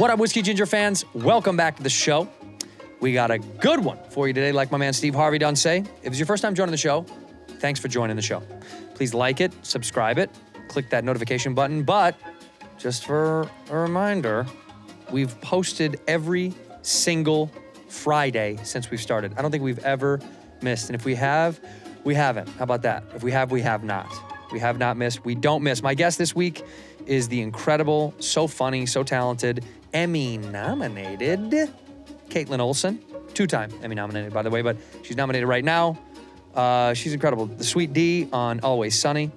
What up, Whiskey Ginger fans? Welcome back to the show. We got a good one for you today, like my man Steve Harvey done say. If it's your first time joining the show, thanks for joining the show. Please like it, subscribe it, click that notification button. But just for a reminder, we've posted every single Friday since we've started. I don't think we've ever missed. And if we have, we haven't. How about that? If we have, we have not. We have not missed. We don't miss. My guest this week is the incredible, so funny, so talented, Emmy-nominated Kaitlin Olson. Two-time Emmy-nominated, by the way, but she's nominated right now. She's incredible. The Sweet D on Always Sunny.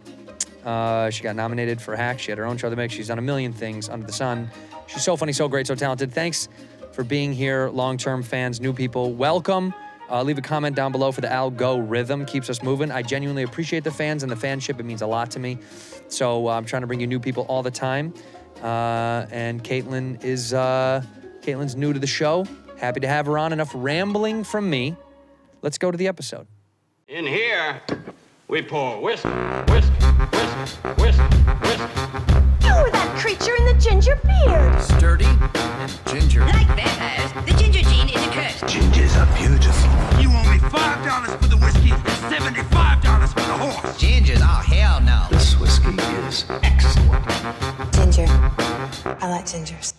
She got nominated for Hack. She had her own show to make. She's done a million things under the sun. She's so funny, so great, so talented. Thanks for being here, long-term fans, new people. Welcome. Leave a comment down below for the algorithm. Keeps us moving. I genuinely appreciate the fans and the fanship. It means a lot to me. So I'm trying to bring you new people all the time. And Kaitlyn's new to the show. Happy to have her on. Enough rambling from me. Let's go to the episode. In here, we pour whiskey, whiskey, whiskey, whiskey, whiskey. You were that creature in the ginger beard. Sturdy and ginger. Like vampires, the ginger gene is a curse. Gingers are beautiful. You owe me $5 for the whiskey and $75 for the horse. Gingers? Oh, hell no. This whiskey is excellent. Ginger. I like gingers.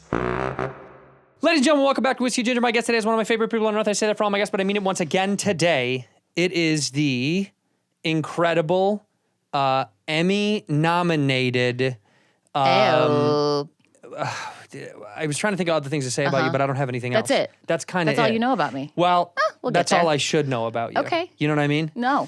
Ladies and gentlemen, welcome back to Whiskey Ginger. My guest today is one of my favorite people on earth. I say that for all my guests, but I mean it once again today. It is the incredible Emmy-nominated... I was trying to think of other things to say about you, but I don't have anything else. That's it. That's kind of That's all you know about me. Well, we'll get that's there. all I should know about you. Okay. You know what I mean? No.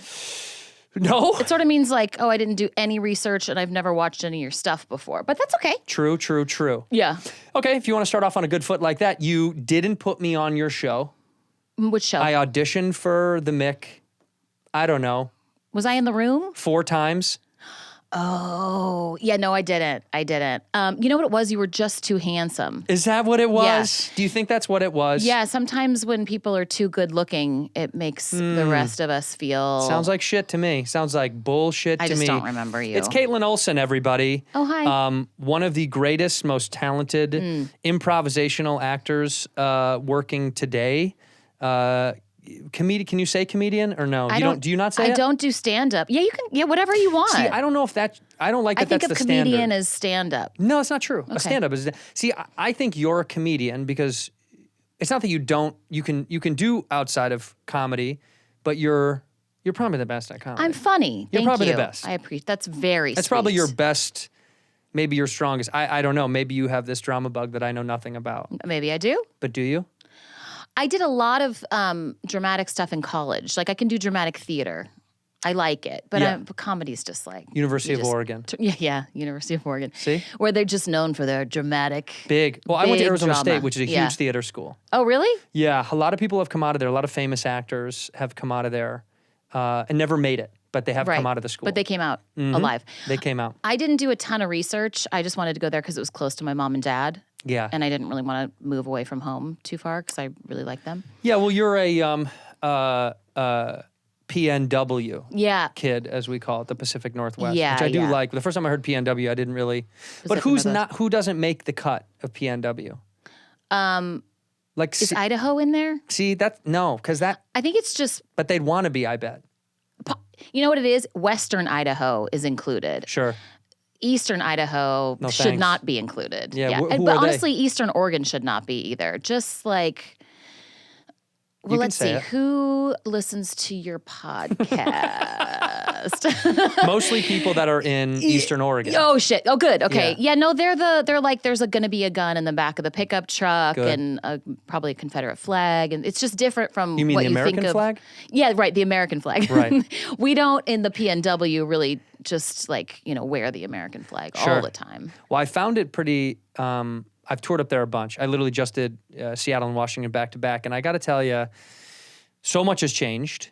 No? It sort of means like, oh, I didn't do any research and I've never watched any of your stuff before. But that's okay. True, true, true. Yeah. Okay, if you want to start off on a good foot like that, you didn't put me on your show. Which show? I auditioned for the Mick, I don't know, Was I in the room? 4 times. Oh, yeah, no, I didn't. You know what it was? You were just too handsome. Is that what it was? Yes. Do you think that's what it was? Yeah, sometimes when people are too good looking, it makes the rest of us feel... Sounds like shit to me. Sounds like bullshit to me. I just don't remember you. It's Kaitlin Olson, everybody. Oh, hi. One of the greatest, most talented improvisational actors working today. Comedian? Can you say comedian or no? Do you not say it? I don't do stand-up. Yeah, you can. Yeah, whatever you want. See, I don't know if that. I don't like that. I think that's of the comedian standard. as stand-up. No, it's not true. Okay. A stand-up is. See, I think you're a comedian because it's not that you don't. You can do outside of comedy, but you're probably the best at comedy. I'm funny. You're Thank probably you. the best. I appreciate. That's very. That's sweet. probably your best. Maybe your strongest. I don't know. Maybe you have this drama bug that I know nothing about. Maybe I do. But do you? I did a lot of dramatic stuff in college. Like I can do dramatic theater. I like it, but but comedy's just like University of Oregon. Yeah, University of Oregon. See? Where they're just known for their dramatic. Big. Well, I went to big Arizona drama. State, which is a Yeah. huge theater school. Oh, really? Yeah, a lot of people have come out of there. A lot of famous actors have come out of there and never made it, but they have come out of the school. But they came out alive. They came out. I didn't do a ton of research. I just wanted to go there because it was close to my mom and dad. Yeah. And I didn't really want to move away from home too far because I really like them. Yeah, well, you're a PNW kid, as we call it, the Pacific Northwest, Yeah, which I do yeah. like. The first time I heard PNW, I didn't really. But Pacific who's Northwest. not? Who doesn't make the cut of PNW? Like, Is Idaho in there? see that? No, because that. I think it's just, But they'd want to be, I bet. you know what it is? Western Idaho is included. Sure. Eastern Idaho No, should thanks. not be included. Yeah, who but are they? honestly, Eastern Oregon should not be either. Just like, well, You can let's say see. it. Who listens to your podcast? Mostly people that are in Eastern Oregon. Oh shit! Oh good. Okay. Yeah. Yeah. No, they're like there's gonna be a gun in the back of the pickup truck Good. and probably a Confederate flag, and it's just different from You mean what the you American think of. flag? Yeah, right. The American flag. Right. We don't in the PNW really just like wear the American flag Sure. all the time. Well, I found it pretty. I've toured up there a bunch. I literally just did Seattle and Washington back to back, and I got to tell you, so much has changed,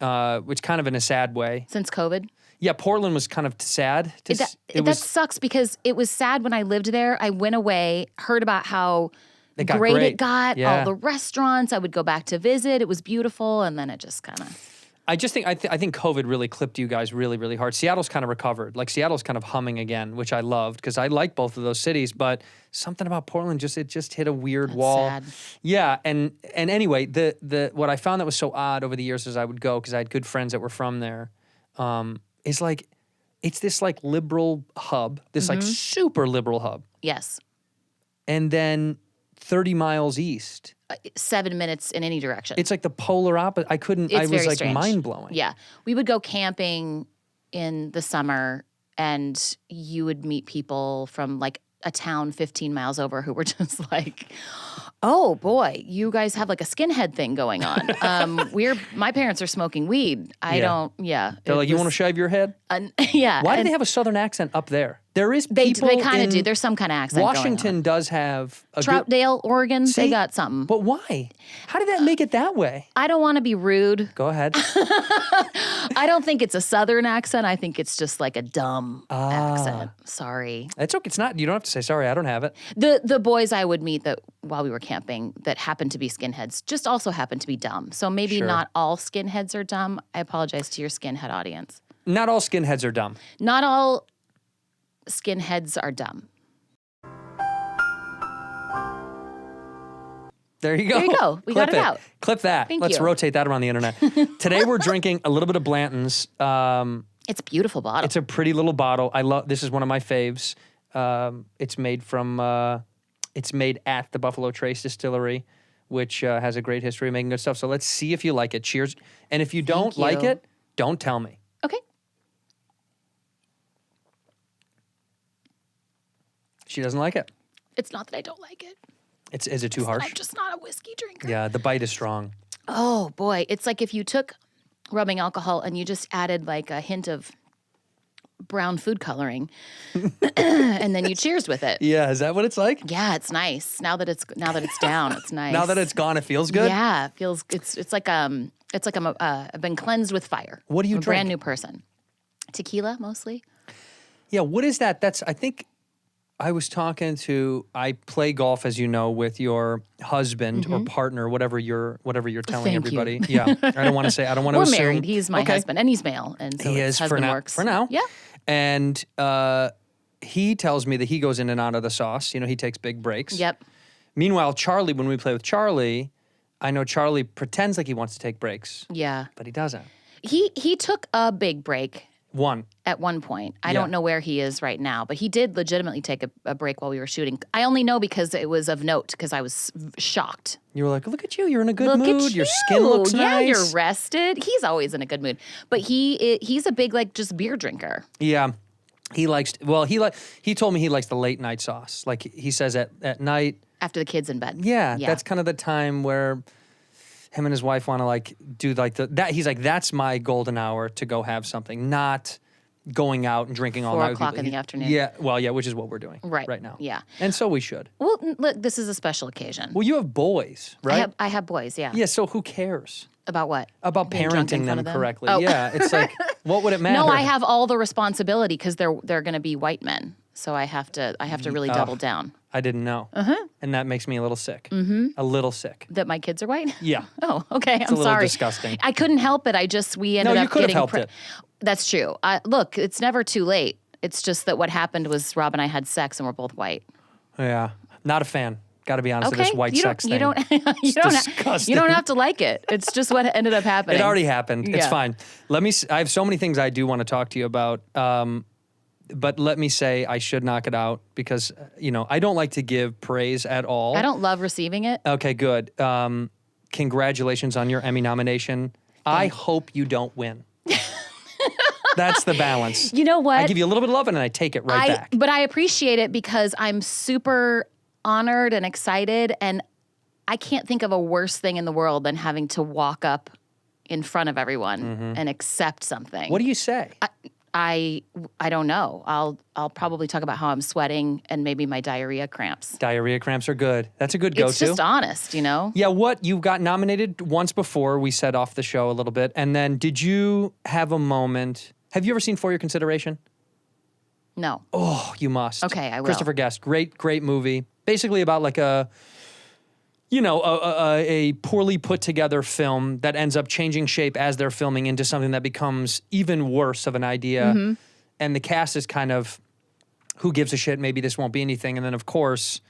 which kind of in a sad way. Since COVID. Yeah, Portland was kind of sad. That sucks because it was sad when I lived there. I went away, heard about how It got great great. it got, Yeah. all the restaurants. I would go back to visit. It was beautiful, and then it just kind of. I just think I think COVID really clipped you guys really, really hard. Seattle's kind of recovered. Like Seattle's kind of humming again, which I loved because I like both of those cities. But something about Portland just hit a weird wall. sad. Yeah, and anyway, the what I found that was so odd over the years as I would go because I had good friends that were from there, is like it's this like liberal hub, this like super liberal hub, Yes. and then 30 miles east. 7 minutes in any direction. It's like the polar opposite. I couldn't. I It's was very like strange. mind blowing. Yeah. We would go camping in the summer and you would meet people from like a town 15 miles over who were just like, oh boy, you guys have like a skinhead thing going on. My parents are smoking weed. They're like, you want to shave your head? Yeah. Why do and they have a southern accent up there? There is They people kind of in do. There's some kind of accent going on. Washington does have a good, Troutdale, Oregon, See? they got something. but why? How did that make it that way? I don't want to be rude. Go ahead. I don't think it's a southern accent. I think it's just like a dumb accent. Sorry. It's okay. It's not. You don't have to say sorry. I don't have it. The boys I would meet that while we were camping that happened to be skinheads just also happened to be dumb. So maybe Sure. not all skinheads are dumb. I apologize to your skinhead audience. Not all skinheads are dumb. Not all skinheads are dumb. There you go. There you go. We got Clip it out. Clip that. Thank Let's you. rotate that around the internet. Today we're drinking a little bit of Blanton's. It's a beautiful bottle. It's a pretty little bottle. I love. This is one of my faves. It's made from. It's made at the Buffalo Trace Distillery, which has a great history of making good stuff. So let's see if you like it. Cheers. And if you don't like you. it, don't tell me. Okay. She doesn't like it. It's not that I don't like it. Is it too harsh? I'm just not a whiskey drinker. Yeah, the bite is strong. Oh boy, it's like if you took rubbing alcohol and you just added like a hint of brown food coloring, and then you cheers with it. Yeah, is that what it's like? Yeah, it's nice. Now that it's down, it's nice. Now that it's gone, it feels good. Yeah, it feels it's like I've been cleansed with fire. What do you I'm a brand drink? new person. Tequila mostly. Yeah, what is that? I think I was talking to. I play golf, as you know, with your husband or partner, whatever you're telling Thank you. everybody. Yeah, I don't want to say. I don't want to We're assume. married. He's my Okay. husband, and he's male, and so He his is for husband now. works For now. Yeah. And he tells me that he goes in and out of the sauce. You know, he takes big breaks. Yep. Meanwhile, Charlie, when we play with Charlie, I know Charlie pretends like he wants to take breaks, Yeah. but he doesn't. He took a big break One. at one point. I Yeah. don't know where he is right now, but he did legitimately take a break while we were shooting. I only know because it was of note because I was shocked. You were like, look at you. You're in a good Look mood. at Your you. skin looks yeah, nice. you're rested. He's always in a good mood, but he's a big like just beer drinker. Yeah. He likes, he told me he likes the late night sauce. Like he says at night. After the kids in bed. Yeah, that's kind of the time where him and his wife want to like do like that. He's like, that's my golden hour to go have something, not going out and drinking all 4 night. with o'clock people. in the afternoon. Yeah, well, yeah, which is what we're doing Right now. yeah. And so we should. Well, look, this is a special occasion. Well, you have boys, right? I have boys. Yeah. Yeah, so who cares About what? about Being drunk in parenting front them of correctly? Oh. Yeah, it's like, what would it matter? No, I have all the responsibility because they're going to be white men. So I have to really double down. I didn't know. And that makes me a little sick. A little sick. That my kids are white? Yeah. Oh, okay. I'm a little sorry. disgusting. I couldn't help it. We ended No, you up could have getting helped it. That's true. Look, it's never too late. It's just that what happened was Rob and I had sex and we're both white. Yeah. Not a fan. Got to be honest with Okay, this white you sex don't, thing. you don't disgusting. you don't have to like it. It's just what ended up happening. It already happened. It's Yeah. fine. I have so many things I do want to talk to you about. But let me say I should knock it out because, I don't like to give praise at all. I don't love receiving it. Okay, good. Congratulations on your Emmy nomination. I hope you don't win. That's the balance. You know what? I give you a little bit of love and then I take it right back. But I appreciate it because I'm super honored and excited, and I can't think of a worse thing in the world than having to walk up in front of everyone and accept something. What do you say? I don't know. I'll probably talk about how I'm sweating and maybe my diarrhea cramps. Diarrhea cramps are good. That's a good go-to. It's just honest, Yeah, you got nominated once before, we said off the show a little bit, and then did you have a moment? Have you ever seen For Your Consideration? No. Oh, you must. Okay, I will. Christopher Guest, great movie. Basically about like a a poorly put together film that ends up changing shape as they're filming into something that becomes even worse of an idea. Mm-hmm. And the cast is kind of, who gives a shit? Maybe this won't be anything. And then, of course,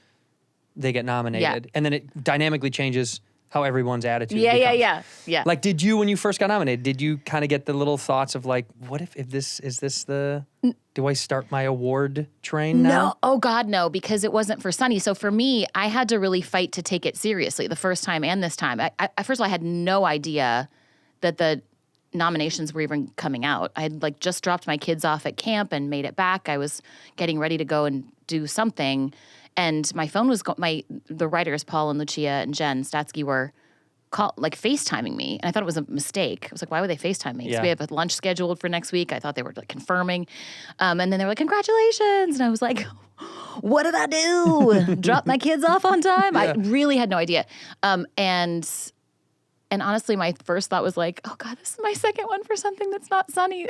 they get nominated. Yeah. And then it dynamically changes how everyone's attitude becomes. Yeah. Like, did you, when you first got nominated, did you kind of get the little thoughts of like, what if this, is this the, do I start my award train now? No, oh God, no, because it wasn't for Sunny. So for me, I had to really fight to take it seriously the first time and this time. First of all, I had no idea that the nominations were even coming out. I had like just dropped my kids off at camp and made it back. I was getting ready to go and do something. And my phone was the writers, Paul and Lucia and Jen Statsky, were FaceTiming me. And I thought it was a mistake. I was like, why would they FaceTime me? Because we have a lunch scheduled for next week. I thought they were like confirming. And then they were like, congratulations. And I was like, what did I do? Drop my kids off on time? I really had no idea. And honestly, my first thought was like, oh God, this is my second one for something that's not Sunny.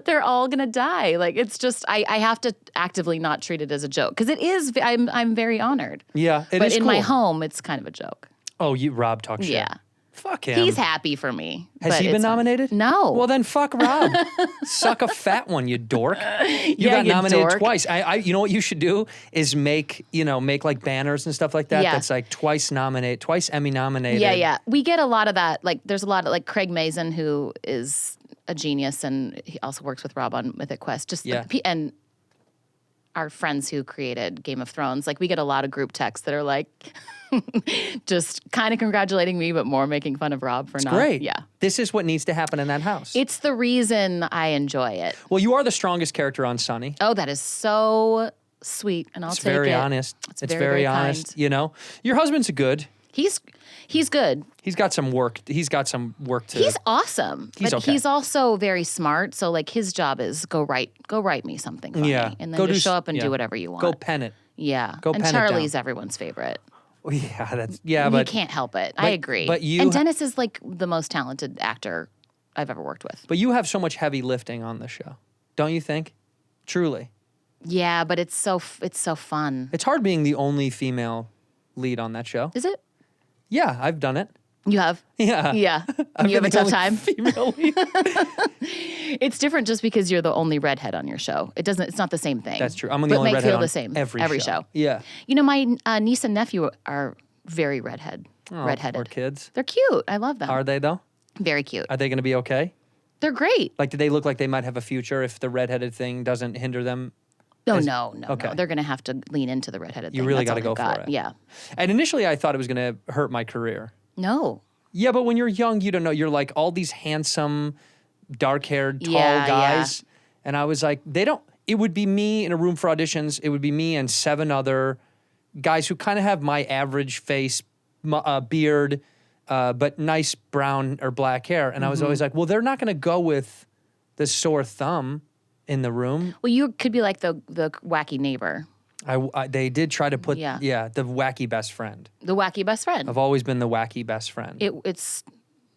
they're all gonna die. Like, it's just, I have to actively not treat it as a joke. Because it is, I'm very honored. Yeah, it but is in cool. my home, it's kind of a joke. Oh, Rob talks shit. Yeah. Fuck him. He's happy for me. Has but he been it's fine. nominated? No. Well, then fuck Rob. Suck a fat one, you dork. You got you nominated dork. twice. You know what you should do is make like banners and stuff like that. Yeah. That's like twice Emmy nominated. Yeah. We get a lot of that. Like, there's a lot of, like, Craig Mazin, who is a genius, and he also works with Rob on Mythic Quest. Just and our friends who created Game of Thrones, like, we get a lot of group texts that are like, just kind of congratulating me, but more making fun of Rob for not. Great. Yeah. This is what needs to happen in that house. It's the reason I enjoy it. Well, you are the strongest character on Sunny. Oh, that is so sweet, and I'll It's take it. very honest. It's very, very honest. kind. You know, your husband's good. He's good. He's got some work. He's got some work to. He's awesome. He's but okay. he's also very smart. So, like, his job is go write me something funny. Yeah. And then Go just do show up and yeah. do whatever you want. Go pen it. Yeah. Go and pen it down. Charlie's everyone's favorite. Yeah, but you can't help it. I agree. but you- and Dennis is like the most talented actor I've ever worked with. But you have so much heavy lifting on the show, don't you think? Truly, Yeah, but it's so fun. it's hard being the only female lead on that show. Is it? Yeah, I've done it. You have? Yeah, Yeah. I've You have been a the tough only time? Female lead. It's different just because you're the only redhead on your show. It's not the same thing. That's true. I'm the but only might redhead feel on the same every show. Yeah. You know, my niece and nephew are very redheaded. Or kids. They're cute. I love them. Are they though? Very cute. Are they going to be okay? They're great. Like, do they look like they might have a future if the redheaded thing doesn't hinder them? No. Okay. They're going to have to lean into the redheaded You thing. really got gotta to go for it. Yeah. And initially, I thought it was going to hurt my career. No. Yeah, but when you're young, you don't know. You're like all these handsome, dark-haired, tall Yeah, guys. And I was like, it would be me in a room for auditions. It would be me and 7 other guys who kind of have my average face, beard, but nice brown or black hair. And I was always like, well, they're not going to go with the sore thumb in the room. Well, you could be like the wacky neighbor, They did try to put, Yeah. the wacky best friend. the wacky best friend. I've always been the wacky best friend. It's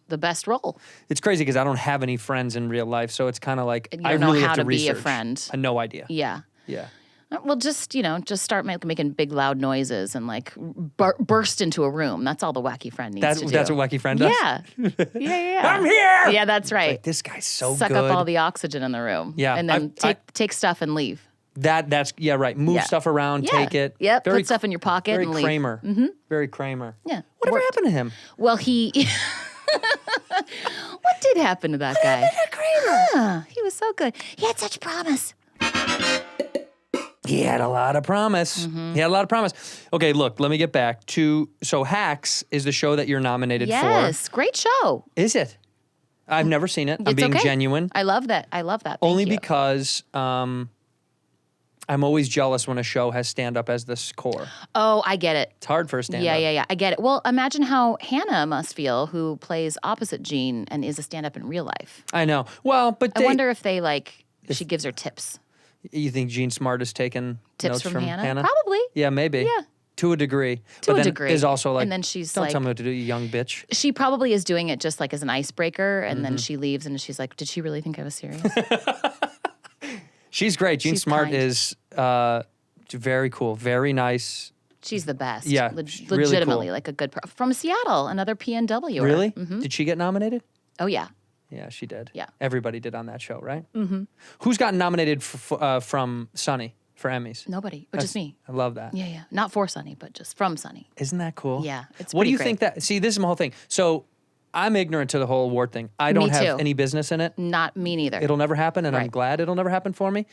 the best role. It's crazy because I don't have any friends in real life, so it's kind of like You I don't know really how have to to be a research. friend. I have no idea. Yeah. Yeah. Well, just start making big loud noises and like burst into a room. That's all the wacky friend needs to do. That's what wacky friend does. Yeah. I'm here. Yeah, that's right. Like, this guy's so Suck good. up all the oxygen in the room. Yeah, and then take stuff and leave. That's right. Move Yeah. stuff around, Yeah. take it. Yep. Very Put stuff in your pocket Very and leave. Kramer. Mm-hmm. Very Kramer. Yeah. Whatever Worked. happened to him? Well, what did happen to that guy? Kramer. He was so good. He had such promise. He had a lot of promise. Mm-hmm. He had a lot of promise. Okay, look, let me get back to, so Hacks is the show that you're nominated Yes, great show. for. Is it? I've never seen it. I'm It's being okay. genuine. I love that. Thank Only you. because I'm always jealous when a show has stand-up as the core. Oh, I get it. It's hard for a stand-up. Yeah. I get it. Well, imagine how Hannah must feel, who plays opposite Jean and is a stand-up in real life. I know. Well, but I wonder if they she gives her tips. You think Gene Smart has taken Tips notes from Hannah? Probably. Yeah, maybe. Yeah. To a degree. To but a then degree. There's also like, And then she's don't like- tell me what to do, you young bitch. She probably is doing it just like as an icebreaker, and Mm-hmm. then she leaves and she's like, did she really think I was serious? She's great. Gene She's Smart kind. is very cool, very nice. She's the best. Yeah, really legitimately, cool. like a good from Seattle, another PNW. Really? Did she get nominated? Oh yeah. Yeah, she did. Yeah. Everybody did on that show, right? Mm-hmm. Who's gotten nominated from Sunny for Emmys? Nobody, but just me. I love that. Yeah, yeah. Not for Sunny, but just from Sunny. Isn't that cool? Yeah, it's What do pretty you great. think that? See, this is my whole thing. So I'm ignorant to the whole award thing. I don't have too. any business in it. Not me neither. It'll never happen, and I'm Right. glad it'll never happen for me.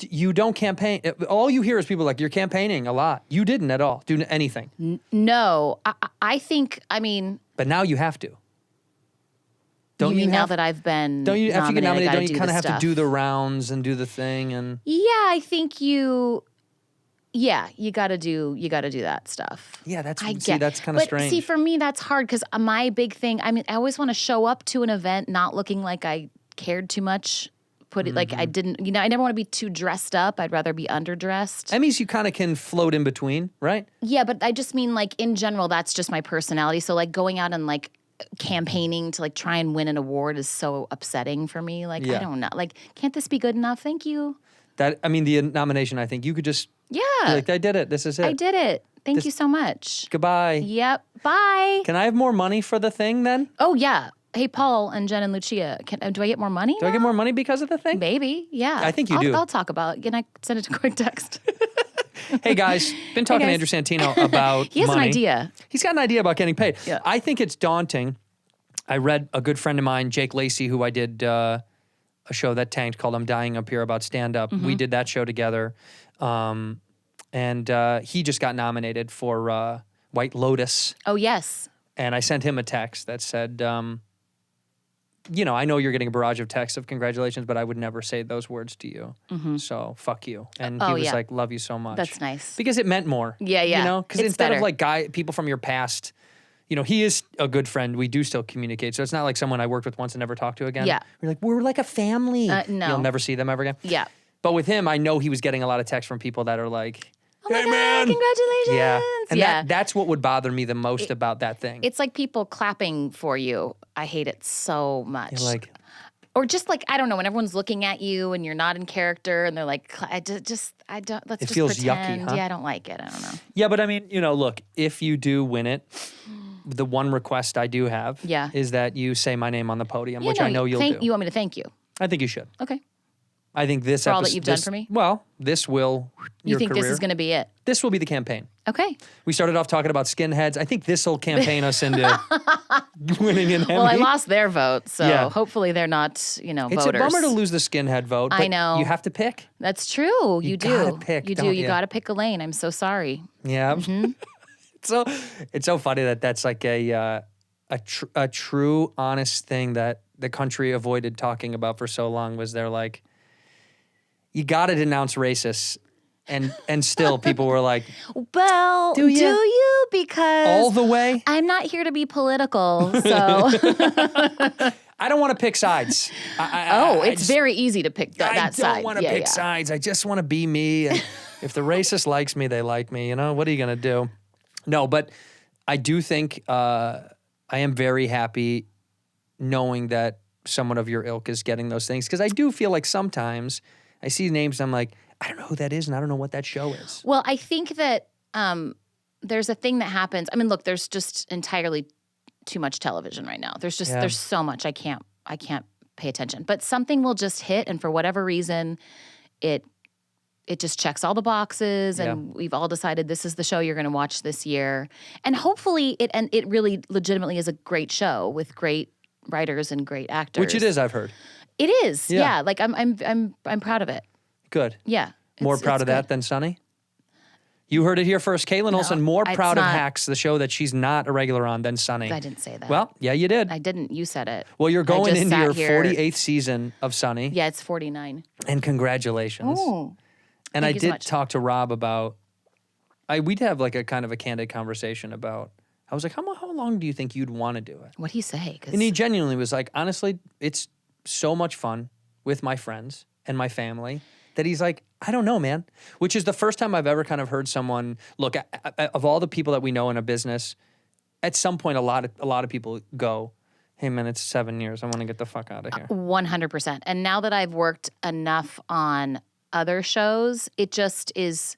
You don't campaign. All you hear is people like, you're campaigning a lot. You didn't at all do anything. No, I think. I mean, But now you have to. you mean now have- that I've been Don't you, after you get nominated, nominated, I gotta don't you do kind of the have stuff. to do the rounds and do the thing? And Yeah, I think you. Yeah, you got to do that stuff. yeah, that's I see, get, that's kind of but strange. see, for me, that's hard because my big thing. I mean, I always want to show up to an event not looking like I cared too much. Put it like I didn't. You know, I never want to be too dressed up. I'd rather be underdressed. Emmys, you kind of can float in between, right? Yeah, but I just mean like in general, that's just my personality. So like going out and like campaigning to like try and win an award is so upsetting for me. Like Yeah. I don't know. Like, can't this be good enough? Thank you. That I mean, the nomination. I think you could just Yeah, be like, I did it. This is it. I did it. Thank you so much. Goodbye. Yep. Bye. Can I have more money for the thing then? Oh yeah. Hey, Paul and Jen and Lucia, do I get more money? Do I get more money because of the thing? Maybe. Yeah. I think you I'll, do. I'll talk about it. Can I send it a quick text? Hey guys, been talking to guys. Andrew Santino about He has money. an idea. He's got an idea about getting paid. Yeah. I think it's daunting. I read a good friend of mine, Jake Lacey, who I did a show that tanked called I'm Dying Up Here about stand-up. We did that show together. And he just got nominated for White Lotus. Oh yes. And I sent him a text that said, you know, I know you're getting a barrage of texts of congratulations, but I would never say those words to you. So fuck you. And he Oh, was yeah. like, love you so much. That's nice. Because it meant more. Yeah, yeah. You know, because It's instead better. of like people from your past, you know, he is a good friend. We do still communicate. So it's not like someone I worked with once and never talked to again. Yeah. We're like, we're like a family. No. You'll never see them ever again. Yeah. But with him, I know he was getting a lot of texts from people that are like, Oh my hey God, man. congratulations. Yeah. And yeah. that's what would bother me the most about that thing. It's like people clapping for you. I hate it so much. You're like, or just like, I don't know, when everyone's looking at you and you're not in character and they're like, I don't, let's It just feels yucky, pretend. huh? Yeah, I don't like it. I don't know. yeah, but I mean, you know, look, if you do win it, the one request I do have Yeah. is that you say my name on the podium, Yeah, which no, I know you'll do. You want me to thank you? I think you should. Okay. I think this For all that episode- you've done this- for me? Well, this will You your think career. this is going to be it? This will be the campaign. Okay. We started off talking about skinheads. I think this will campaign us into winning an Emmy. Well, I lost their vote, so Yeah. hopefully they're not, It's voters. a bummer to lose the skinhead vote. I But know. You have to pick. That's true. You do. gotta pick, you do. don't You you? got to pick a lane. I'm so sorry. Yeah. Mm-hmm. it's so funny that that's like a true honest thing that the country avoided talking about for so long was they're like, you got to denounce racists. And still people were like, Well, Do ya? you? Because all the way? I'm not here to be political, so. I don't want to pick sides. It's very easy to pick that I side. don't want to Yeah, pick yeah. sides. I just want to be me. And if the racist likes me, they like me. You know, what are you going to do? No, but I do think I am very happy knowing that someone of your ilk is getting those things. Because I do feel like sometimes I see names and I'm like, I don't know who that is and I don't know what that show is. Well, I think that there's a thing that happens. I mean, look, there's just entirely too much television right now. There's so much I can't pay attention. But something will just hit, and for whatever reason, it just checks all the boxes, and we've all decided this is the show you're going to watch this year. And hopefully, it really legitimately is a great show with great writers and great actors. Which it is, I've heard. It is. Yeah. Yeah. Like I'm proud of it. Good. Yeah. More proud it's of that good. than Sunny? You heard it here first. Kaitlin Olson, more it's proud of not- Hacks, the show that she's not a regular on, than Sunny. I didn't say that. Well, yeah, you did. I didn't. You said it. Well, you're I going just into sat your here- 48th season of Sunny. Yeah, it's 49. And congratulations. Oh. And I thank you so did much. talk to Rob about, we'd have like a kind of a candid conversation about, I was like, how long do you think you'd want to do it? What'd he say? 'Cause And he genuinely was like, honestly, it's so much fun with my friends and my family that he's like, I don't know, man. Which is the first time I've ever kind of heard someone, look, of all the people that we know in a business, at some point a lot of people go, hey man, it's 7 years. I want to get the fuck out of here. 100%. And now that I've worked enough on other shows, it just is,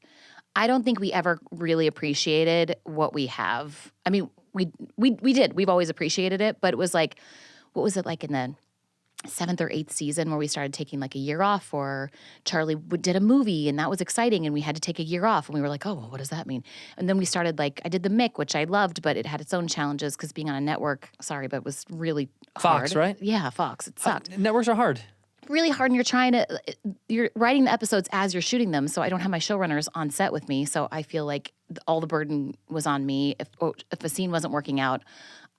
I don't think we ever really appreciated what we have. I mean, we did. We've always appreciated it, but it was like, what was it like in the 7th or 8th season where we started taking like a year off, or Charlie did a movie and that was exciting and we had to take a year off and we were like, oh, well, what does that mean? And then we started like, I did the Mick, which I loved, but it had its own challenges because being on a network, but it was really hard. Fox, right? Yeah, Fox. It sucked. Networks are hard. Really hard, and you're writing the episodes as you're shooting them, so I don't have my showrunners on set with me, so I feel like all the burden was on me. If a scene wasn't working out,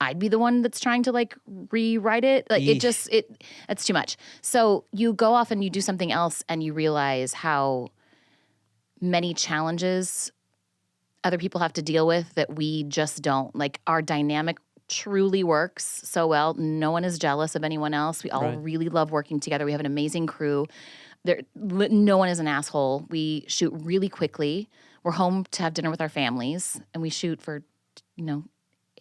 I'd be the one that's trying to like rewrite it. Like it's too much. So you go off and you do something else and you realize how many challenges other people have to deal with that we just don't. Like our dynamic truly works so well. No one is jealous of anyone else. We all really love working together. We have an amazing crew. No one is an asshole. We shoot really quickly. We're home to have dinner with our families, and we shoot for,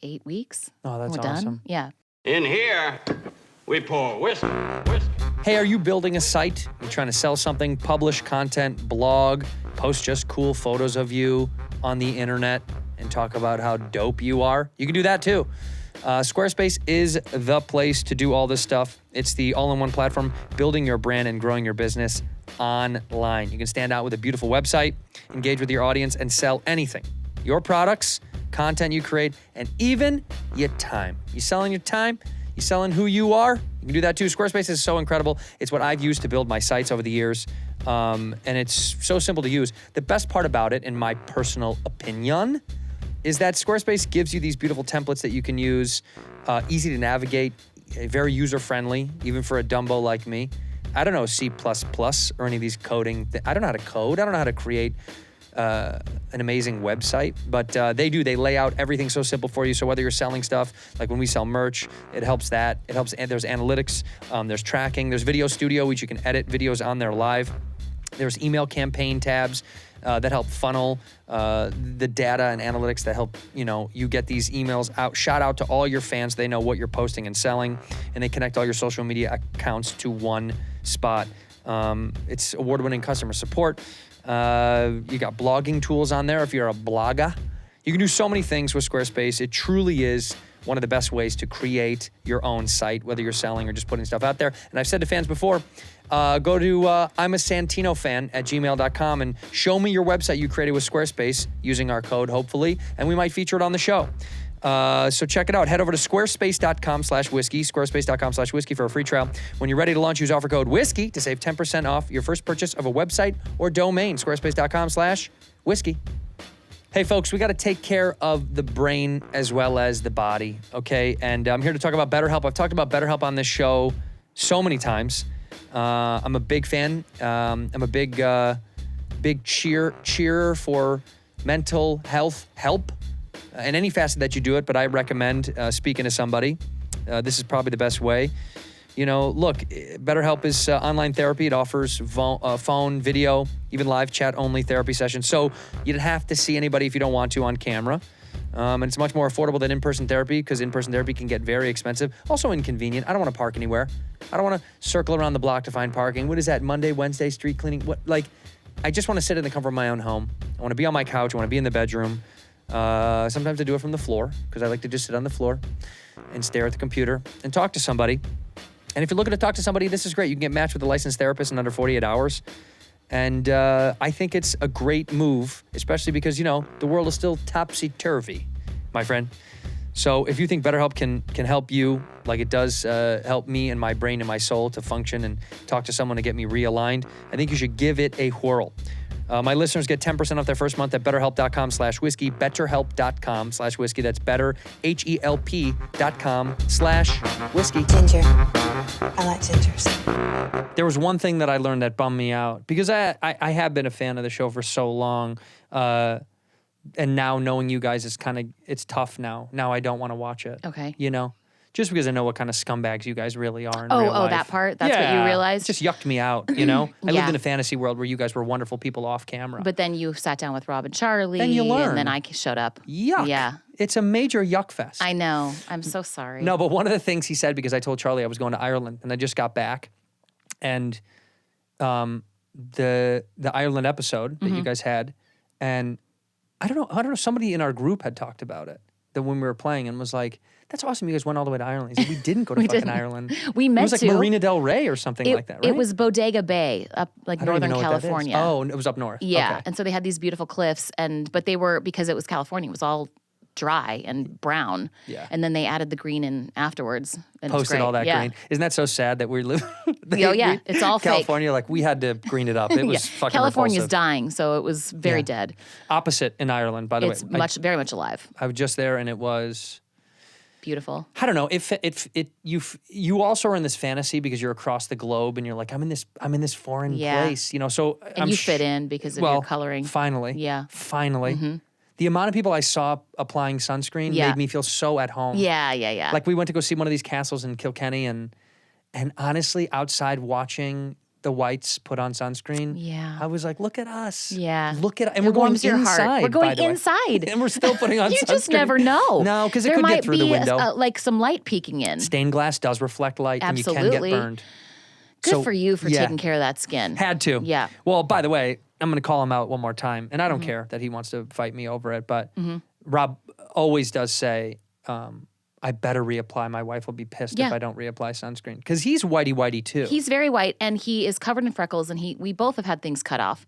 8 weeks. Oh, that's we're awesome. done. Yeah. In here, we pour whiskey. Hey, are you building a site? You're trying to sell something, publish content, blog, post just cool photos of you on the internet, and talk about how dope you are? You can do that too. Squarespace is the place to do all this stuff. It's the all-in-one platform, building your brand and growing your business online. You can stand out with a beautiful website, engage with your audience, and sell anything. Your products, content you create, and even your time. You selling your time? You selling who you are? You can do that too. Squarespace is so incredible. It's what I've used to build my sites over the years, and it's so simple to use. The best part about it, in my personal opinion, is that Squarespace gives you these beautiful templates that you can use, easy to navigate, very user-friendly, even for a Dumbo like me. I don't know C++ or any of these coding. I don't know how to code. I don't know how to create an amazing website, but they do. They lay out everything so simple for you. So whether you're selling stuff, like when we sell merch, it helps that. It helps, and there's analytics, there's tracking, there's Video Studio, which you can edit videos on there live. There's email campaign tabs that help funnel the data and analytics that help, you get these emails out, shout out to all your fans. They know what you're posting and selling, and they connect all your social media accounts to one spot. It's award-winning customer support. You got blogging tools on there if you're a blogger. You can do so many things with Squarespace. It truly is one of the best ways to create your own site, whether you're selling or just putting stuff out there. And I've said to fans before, go to I'm a Santino fan at gmail.com and show me your website you created with Squarespace using our code, hopefully, and we might feature it on the show. So check it out. Head over to squarespace.com/whiskey, squarespace.com/whiskey for a free trial. When you're ready to launch, use offer code whiskey to save 10% off your first purchase of a website or domain, squarespace.com/whiskey. Hey folks, we got to take care of the brain as well as the body, okay? And I'm here to talk about BetterHelp. I've talked about BetterHelp on this show so many times. I'm a big fan. I'm a big cheerer for mental health help in any facet that you do it, but I recommend speaking to somebody. This is probably the best way. Look, BetterHelp is online therapy. It offers phone, video, even live chat-only therapy sessions. So you don't have to see anybody if you don't want to on camera. And it's much more affordable than in-person therapy because in-person therapy can get very expensive. Also inconvenient. I don't want to park anywhere. I don't want to circle around the block to find parking. What is that, Monday, Wednesday, street cleaning? I just want to sit in the comfort of my own home. I want to be on my couch. I want to be in the bedroom. Sometimes I do it from the floor because I like to just sit on the floor and stare at the computer and talk to somebody. And if you're looking to talk to somebody, this is great. You can get matched with a licensed therapist in under 48 hours. And I think it's a great move, especially because, the world is still topsy-turvy, my friend. So if you think BetterHelp can help you like it does help me and my brain and my soul to function and talk to someone to get me realigned, I think you should give it a whirl. My listeners get 10% off their first month at betterhelp.com/whiskey, betterhelp.com/whiskey. That's betterhelp.com/whiskey. Ginger. I like gingers. There was one thing that I learned that bummed me out because I have been a fan of the show for so long. And now knowing you guys is it's tough now. Now I don't want to watch it. Okay. Just because I know what kind of scumbags you guys really are in real life. Oh, that part? That's what you realized? It just yucked me out, I lived in a fantasy world where you guys were wonderful people off camera. But then you sat down with Rob and Charlie. Then you learn. And then I showed up. Yuck. Yeah. It's a major yuck fest. I know. I'm so sorry. No, but one of the things he said, because I told Charlie I was going to Ireland and I just got back, and the Ireland episode that you guys had, And I don't know, somebody in our group had talked about it, that when we were playing, and was like, that's awesome, you guys went all the way to Ireland. He's like, we didn't go to fucking Ireland. We It meant was like to. Marina Del Rey or something like that, right? It was Bodega Bay, up like I don't even Northern know what that is. California. Oh, it was up north. Yeah, Okay. and so they had these beautiful cliffs, but they were, because it was California, it was all dry and brown. Yeah. And then they added the green in afterwards. And it's Posted great. all that yeah. green. Isn't that so sad that we live? It's all fake. California, like we had to green it up. It was fucking California's repulsive. dying, so it was very dead. Opposite in Ireland, by the It's way. very much alive. I was just there, and it was. Beautiful. I don't know. You also are in this fantasy because you're across the globe, and you're like, I'm in this foreign place, you know. So And you fit in because of your coloring. Finally, Yeah. finally. The amount of people I saw applying sunscreen made me feel so at home. Yeah. Like we went to go see one of these castles in Kilkenny, and honestly, outside watching the whites put on sunscreen, Yeah. I was like, look at us. Yeah. Look at, and It we're going warms your inside. heart. We're by going the way. inside. And we're still putting on You sunscreen. just never know. No, because it there could might get through the be window. like some light peeking in. Stained glass does reflect light, and you can Absolutely. get burned. Good So, for you for yeah. taking care of that skin. Had to. Yeah. Well, by the way, I'm going to call him out one more time, and I Mm-hmm. don't care that he wants to fight me over it, but Rob always does say, I better reapply. My wife will be pissed if Yeah. I don't reapply sunscreen. Because he's whitey too. He's very white, and he is covered in freckles, and we both have had things cut off.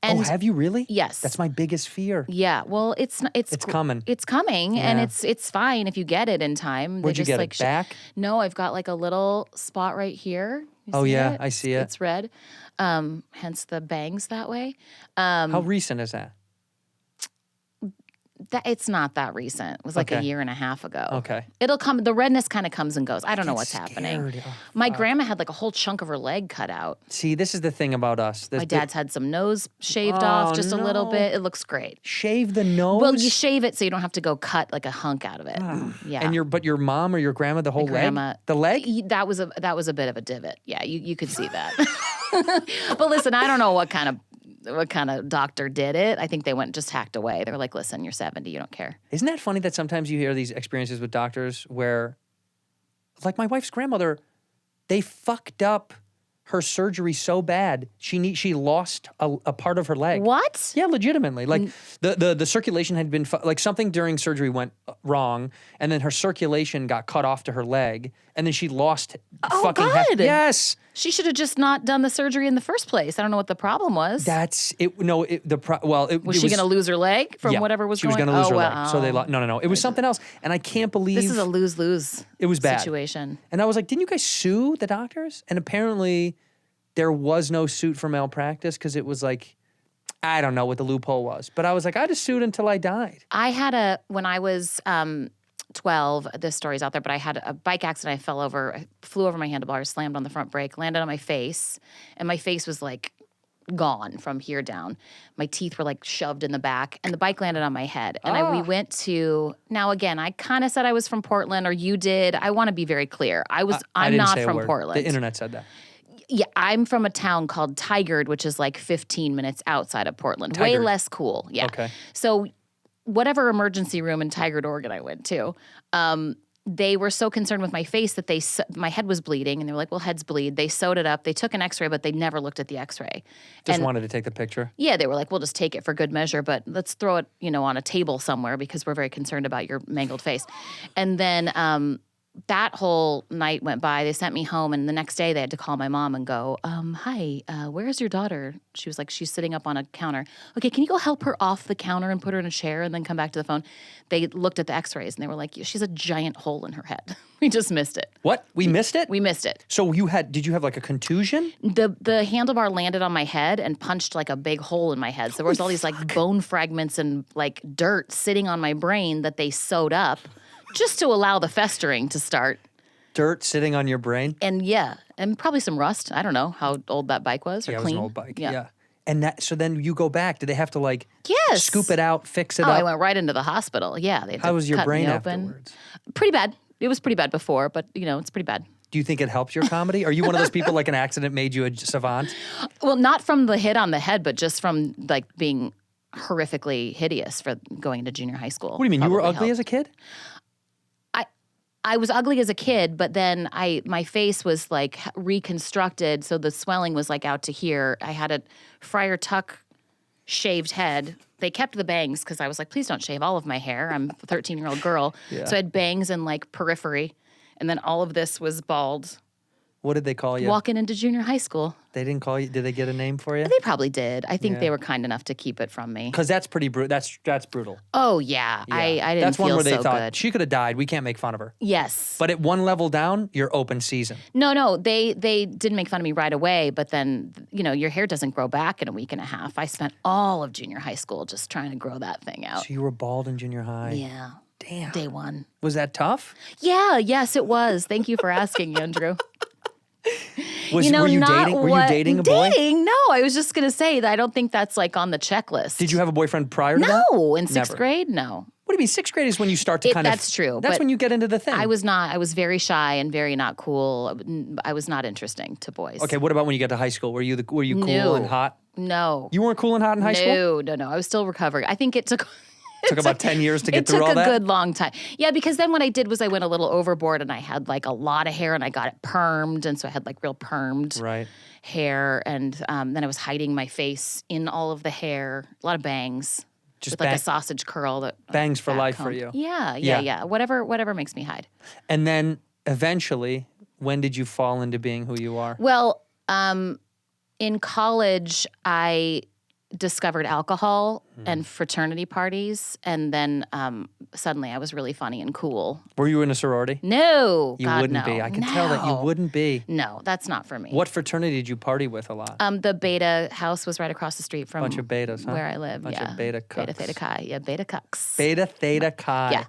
And oh, have you really? Yes. That's my biggest fear. Yeah, well, it's coming. It's coming, and Yeah. it's fine if you get it in time. Where'd They you just, get like, it? Back? No, I've got like a little spot right here. You Oh, see yeah, it? I see it. It's red, hence the bangs that way. How recent is that? It's not that recent. It was like a Okay. year and a half ago. Okay. It'll come. The redness kind of comes and goes. I don't know get what's happening. scared. Oh, My grandma had like a whole chunk of her leg cut out. See, this is the thing about us. My dad's had some nose shaved off just a little no. bit. It looks great. Shave the nose? Well, you shave it so you don't have to go cut like a hunk out of it. Yeah. And your mom or your grandma, the whole grandma, leg? The leg? That was a bit of a divot. Yeah, you could see that. But listen, I don't know what kind of doctor did it. I think they went just hacked away. They were like, listen, you're 70, you don't care. Isn't that funny that sometimes you hear these experiences with doctors where, like my wife's grandmother, they fucked up her surgery so bad she lost a part of her leg. What? Yeah, legitimately. Like the circulation had been like something during surgery went wrong, and then her circulation got cut off to her leg, and then she lost fucking half. God. Yes. She should have just not done the surgery in the first place. I don't know what the problem was. That's it. No, was was she going to lose her leg from whatever was she was going going to lose her wow. leg. So they no. It was something else, and I can't believe This is a lose-lose It was bad. situation. And I was like, didn't you guys sue the doctors? And apparently there was no suit for malpractice because it was like, I don't know what the loophole was. But I was like, I just sued until I died. I had when I was 12, this story's out there, but I had a bike accident. I fell over, I flew over my handlebars, slammed on the front brake, landed on my face, and my face was like gone from here down. My teeth were like shoved in the back, and the bike landed on my head. And we went to, now again, I kind of said I was from Portland, or you did. I want to be very clear. I'm didn't not say a from word. Portland. The internet said that. Yeah, I'm from a town called Tigard, which is like 15 minutes outside of Portland. Way Tigard. less cool. Yeah. Okay. So whatever emergency room in Tigard, Oregon I went to, they were so concerned with my face that my head was bleeding, and they were like, well, heads bleed. They sewed it up. They took an x-ray, but they never looked at the x-ray. Just wanted to take the picture. Yeah, they were like, we'll just take it for good measure, but let's throw it, on a table somewhere because we're very concerned about your mangled face. And then that whole night went by. They sent me home, and the next day they had to call my mom and go, hi, where's your daughter? She was like, she's sitting up on a counter. Okay, can you go help her off the counter and put her in a chair and then come back to the phone? They looked at the x-rays, and they were like, she's a giant hole in her head. We just missed it. What? We missed it? We missed it. So did you have like a contusion? The handlebar landed on my head and punched like a big hole in my head. So there was all these like bone fragments and like dirt sitting on my brain that they sewed up just to allow the festering to start. Dirt sitting on your brain? And and probably some rust. I don't know how old that bike was or Yeah, it was clean. an old bike. Yeah. And so then you go back. Did they have to like Yes. scoop it out, fix it Oh, up? I went right into the hospital. Yeah. They had How to was your cut brain me open. afterwards? Pretty bad. It was pretty bad before, but it's pretty bad. Do you think it helped your comedy? Are you one of those people like an accident made you a savant? Well, not from the hit on the head, but just from like being horrifically hideous for going into junior high school. What do you mean? You were ugly as a kid? I was ugly as a kid, but then my face was like reconstructed, so the swelling was like out to here. I had a Friar Tuck shaved head they kept the bangs because I was like, please don't shave all of my hair. I'm a 13-year-old girl. Yeah. So I had bangs and like periphery. And then all of this was bald. What did they call you? Walking into junior high school. They didn't call you. Did they get a name for you? They probably did. I think Yeah. they were kind enough to keep it from me. Because that's pretty brutal. That's brutal. Oh, yeah. I didn't That's feel one where they so thought good. she could have died. We can't make fun of her. Yes. But at one level down, you're open season. No, they didn't make fun of me right away, but then, your hair doesn't grow back in a week and a half. I spent all of junior high school just trying to grow that thing out. So you were bald in junior high. Yeah. Damn. Day one. Was that tough? Yeah, yes, it was. Thank you for asking, Andrew. Were you dating a boy? Dating? No, I was just going to say that I don't think that's like on the checklist. Did you have a boyfriend prior to that? No, in sixth Never. grade, no. What do you mean? Sixth grade is when you start to kind of. That's true. That's but when you get into the thing. I was not. I was very shy and very not cool. I was not interesting to boys. Okay, what about when you get to high school? Were you cool No. and hot? No. You weren't cool and hot in high school? No. I was still recovering. I think it took. Took about 10 years to get through all It took that? a good long time. Yeah, because then what I did was I went a little overboard and I had like a lot of hair and I got it permed. And so I had like real permed Right. hair. And then I was hiding my face in all of the hair, a lot of bangs. Just with like bang- a sausage curl. Bangs for back life for home. you. Yeah. Whatever makes me hide. And then eventually, when did you fall into being who you are? Well, in college, I discovered alcohol and fraternity parties, and then suddenly I was really funny and cool. Were you in a sorority? No, You God, wouldn't no. be. I can tell that you No. wouldn't be. No, that's not for me. What fraternity did you party with a lot? The Beta house was right across the street from Bunch of betas, huh? where I live. Bunch yeah, of beta Beta cucks. Theta Chi. Yeah, Beta cucks. Beta Theta Chi. Yeah.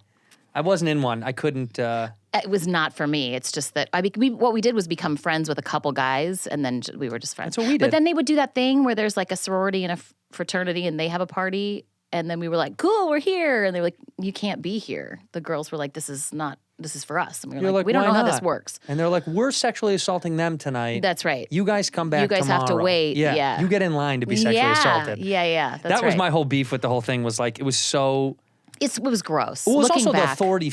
I wasn't in one. I couldn't. It was not for me. It's just that what we did was become friends with a couple guys, and then we were just friends. That's what we did. But then they would do that thing where there's like a sorority and a fraternity, and they have a party, and then we were like, "Cool, we're here," and they were like, "You can't be here." The girls were like, "This is for us," and we were You're like, "We don't "Why know how not?" this works." And they're like, "We're sexually assaulting them tonight. That's right. You guys come back You guys have to tomorrow." wait, yeah. You get in line to be sexually assaulted. Yeah. That was my whole beef with the whole thing. Was like it was so. It was gross. Well, it was Looking also back, the authority,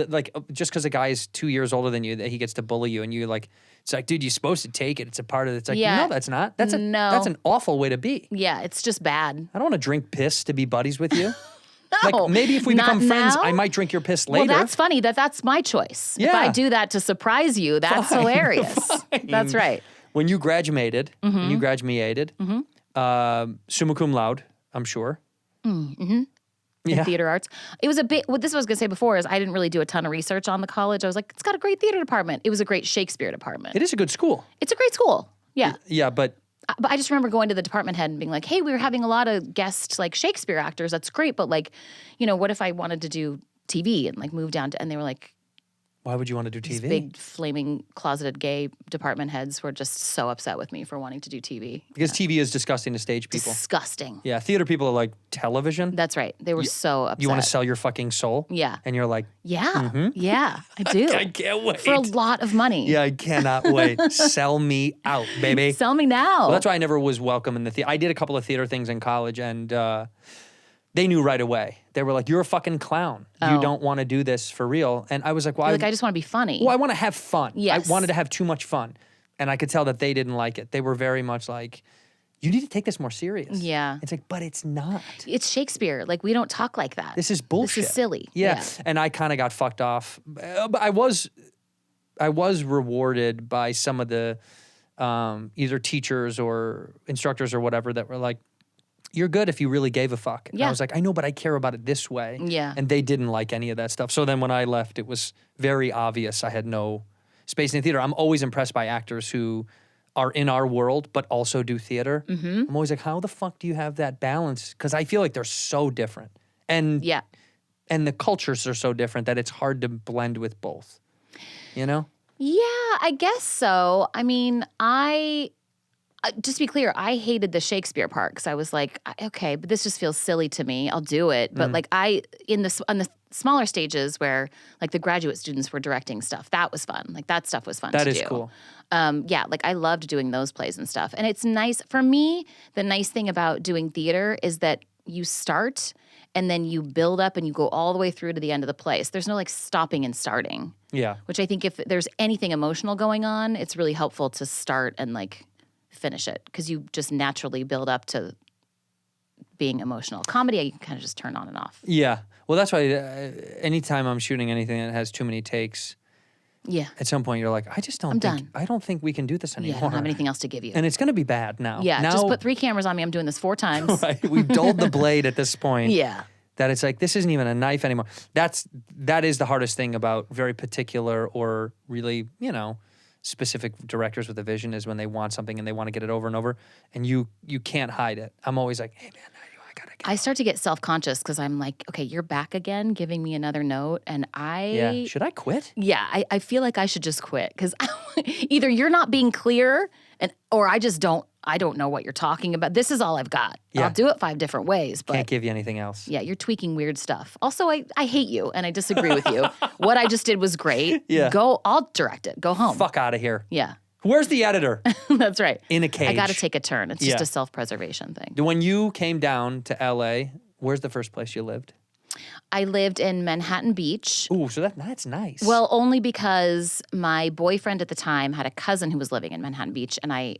like just because a guy is 2 years older than you, that he gets to bully you, and you're like, it's like, dude, you're supposed to take it. It's a part of it. It's like, Yeah. no, that's not. That's No. That's an awful way to be. Yeah, it's just bad. I don't want to drink piss to be buddies with you. No, Like maybe if we not become friends, now. I might drink your piss later. Well, that's funny. That's my choice. If Yeah. I do that to surprise you, that's Fine, hilarious. fine. That's right. When you graduated, summa cum laude, I'm sure. In theater arts. It was a bit, what this was going to say before is I didn't really do a ton of research on the college. I was like, it's got a great theater department. It was a great Shakespeare department. It is a good school. It's a great school. Yeah. Yeah, but But I just remember going to the department head and being like, hey, we were having a lot of guest like Shakespeare actors. That's great. But like, what if I wanted to do TV and like move down to, and they were like, why would you want to do these TV? big flaming closeted gay department heads were just so upset with me for wanting to do TV. Because TV is disgusting to stage people. Disgusting. Yeah, theater people are like television. That's right. They were so upset. You want to sell your fucking soul? Yeah. And you're like, Yeah. Yeah, I do. I can't wait. For a lot of money. Yeah, I cannot wait. Sell me out, baby. Sell me now. Well, that's why I never was welcome in the theater. I did a couple of theater things in college, and they knew right away. They were like, you're a fucking clown. You Oh. don't want to do this for real. And I was like, well, You're like, I just want to be funny. well, I want to have fun. Yes. I wanted to have too much fun. And I could tell that they didn't like it. They were very much like, you need to take this more serious. Yeah. It's like, but it's not. It's Shakespeare. Like, we don't talk like that. This is bullshit. This is silly. Yeah. And I kind of got fucked off. But I was rewarded by some of the either teachers or instructors or whatever that were like, you're good if you really gave a fuck. And I Yeah. was like, I know, but I care about it this way. Yeah. And they didn't like any of that stuff. So then when I left, it was very obvious I had no space in theater. I'm always impressed by actors who are in our world but also do theater. Mm-hmm. I'm always like, how the fuck do you have that balance? Because I feel like they're so different. And Yeah. and the cultures are so different that it's hard to blend with both. You know? Yeah, I guess so. I mean, just to be clear, I hated the Shakespeare part because I was like, okay, but this just feels silly to me. I'll do it. But like on the smaller stages where like the graduate students were directing stuff, that was fun. Like that stuff was fun to do. That is cool. Yeah, like I loved doing those plays and stuff. And it's nice. For me, the nice thing about doing theater is that you start and then you build up and you go all the way through to the end of the play. So there's no like stopping and starting. Yeah. Which I think if there's anything emotional going on, it's really helpful to start and like finish it because you just naturally build up to being emotional. Comedy, I can kind of just turn on and off. Yeah. Well, that's why anytime I'm shooting anything that has too many takes, Yeah. at some point you're like, I just don't I'm think done. I don't think we can do this anymore. Yeah, I don't have anything else to give you. And it's going to be bad now. Yeah, now, just put 3 cameras on me. I'm doing this 4 times. Right. We've dulled the blade at this point. Yeah. That it's like, this isn't even a knife anymore. That is the hardest thing about very particular or really, specific directors with a vision is when they want something and they want to get it over and over, and you can't hide it. I'm always like, hey man, I gotta get I start to get self-conscious because I'm like, okay, you're back again, giving me another note, and Yeah. Should I quit? Yeah, I feel like I should just quit because either you're not being clear, or I don't know what you're talking about. This is all I've got. Yeah. I'll do it 5 different ways, but Can't give you anything else. yeah, you're tweaking weird stuff. Also, I hate you and I disagree with you. What I just did was great. Yeah. I'll direct it. Go home. Fuck out of here. Yeah, Where's the editor? that's right. In a cage. I got to take a turn. It's just Yeah. a self-preservation thing. When you came down to LA, where's the first place you lived? I lived in Manhattan Beach. Ooh, so that's nice. Well, only because my boyfriend at the time had a cousin who was living in Manhattan Beach, and I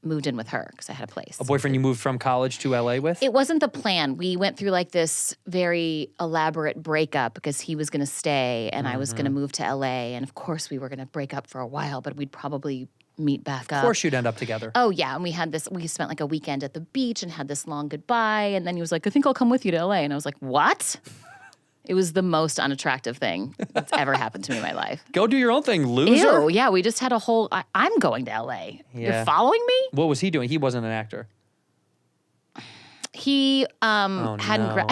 moved in with her because I had a place. a boyfriend you moved from college to LA with? It wasn't the plan. We went through like this very elaborate breakup because he was going to stay and I was going to move to LA. And of course, we were going to break up for a while, but we'd probably meet back up. Of course you'd end up together. Oh, yeah. And we spent like a weekend at the beach and had this long goodbye. And then he was like, I think I'll come with you to LA. And I was like, what? It was the most unattractive thing that's ever happened to me in my life. Go do your own thing, loser. Ew, yeah. We just had a whole, I'm going to LA. Yeah. You're following me? What was he doing? He wasn't an actor. He Oh, hadn't no.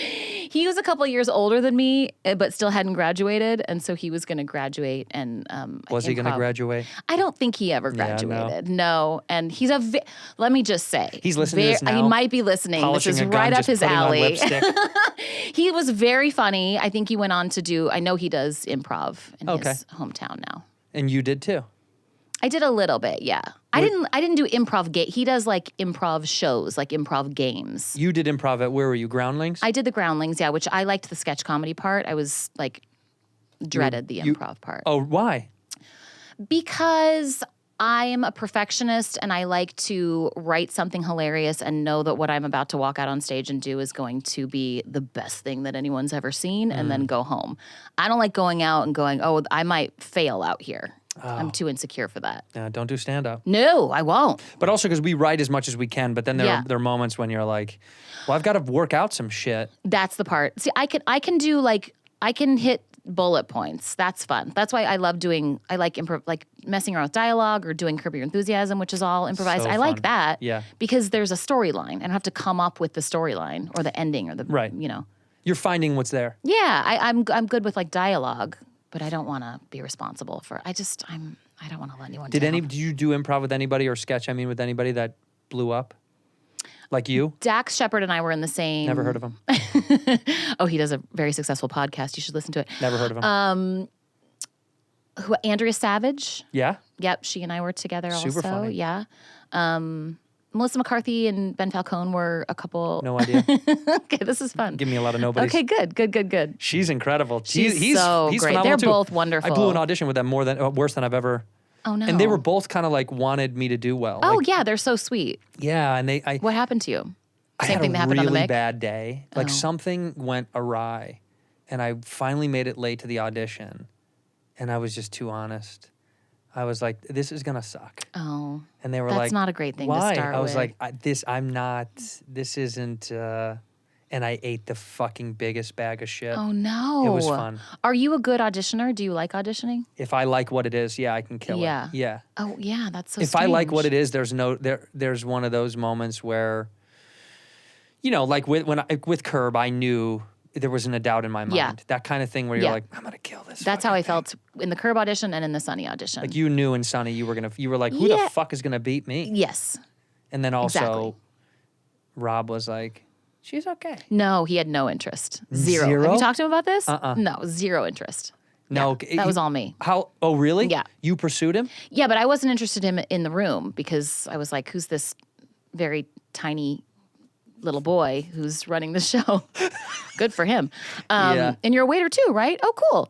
he was a couple years older than me, but still hadn't graduated, and so he was going to graduate. And Was he going to graduate? I don't think he ever Yeah, no. graduated. No, and he's let me just say, He's listening to this now, He might be listening. polishing This is a gun, right up just his putting on alley. lipstick. He was very funny. I think he went on to do. I know he does improv in Okay. his hometown now. And you did too. I did a little bit, yeah. I didn't do improv. He does like improv shows, like improv games. You did improv at, where were you, Groundlings? I did the Groundlings, yeah, which I liked the sketch comedy part. I was like, dreaded the improv part. Oh, why? Because I am a perfectionist and I like to write something hilarious and know that what I'm about to walk out on stage and do is going to be the best thing that anyone's ever seen and then go home. I don't like going out and going, oh, I might fail out here. I'm too insecure for that. Don't do stand-up. No, I won't. But also because we write as much as we can, but then there are moments when you're like, well, I've got to work out some shit. That's the part. See, I can do like, I can hit bullet points. That's fun. That's why I love doing, I like like messing around with dialogue or doing Curb Your Enthusiasm, which is all improvised. So I fun. like that. Yeah. Because there's a storyline. I don't have to come up with the storyline or the ending or the, Right. You're finding what's there. Yeah, I'm good with like dialogue, but I don't want to be responsible for, I don't want to let anyone down. Did you do improv with anybody or sketch, with anybody that blew up? Like you? Dax Shepard and I were in the same. Never heard of him. Oh, he does a very successful podcast. You should listen to it. Never heard of him. Andrea Savage. Yeah? Yep, she and I were together also. Super funny. Yeah. Melissa McCarthy and Ben Falcone were a couple. No idea. Okay, this is fun. Give me a lot of nobodies. Okay, good. She's incredible. She's he's so great. phenomenal They're too. both wonderful. I blew an audition with them worse than I've ever. Oh no. And they were both kind of like wanted me to do well. Oh Like, yeah, they're so sweet. yeah, and What happened to you? I Same had thing that a happened on the really mic? bad day. Like Oh. something went awry, and I finally made it late to the audition, and I was just too honest. I was like, "This is gonna suck," Oh. and they were That's like, not a great thing to "Why?" start I was with. like, This isn't." And I ate the fucking biggest bag of shit. Oh no. It was fun. Are you a good auditioner? Do you like auditioning? If I like what it is, yeah, I can kill Yeah. it. Yeah. Oh yeah, that's so If I like what strange. it is, there's one of those moments where, like with Curb, I knew there wasn't a doubt in my mind. Yeah. That kind of thing where you're Yeah. like, I'm gonna kill this. That's how fucking I thing. felt in the Curb audition and in the Sunny audition. Like you knew in Sunny you were like, who the Yeah. fuck is gonna beat me? Yes. And then also, Exactly. Rob was like, she's okay. No, he had no interest. Zero. Zero? Have you talked to him about this? Uh-uh. No, zero interest. No, Yeah, that was all me. How? Oh, really? Yeah. You pursued him? Yeah, but I wasn't interested in the room because I was like, who's this very tiny little boy who's running the show? Good for him. Yeah. And you're a waiter too, right? Oh, cool.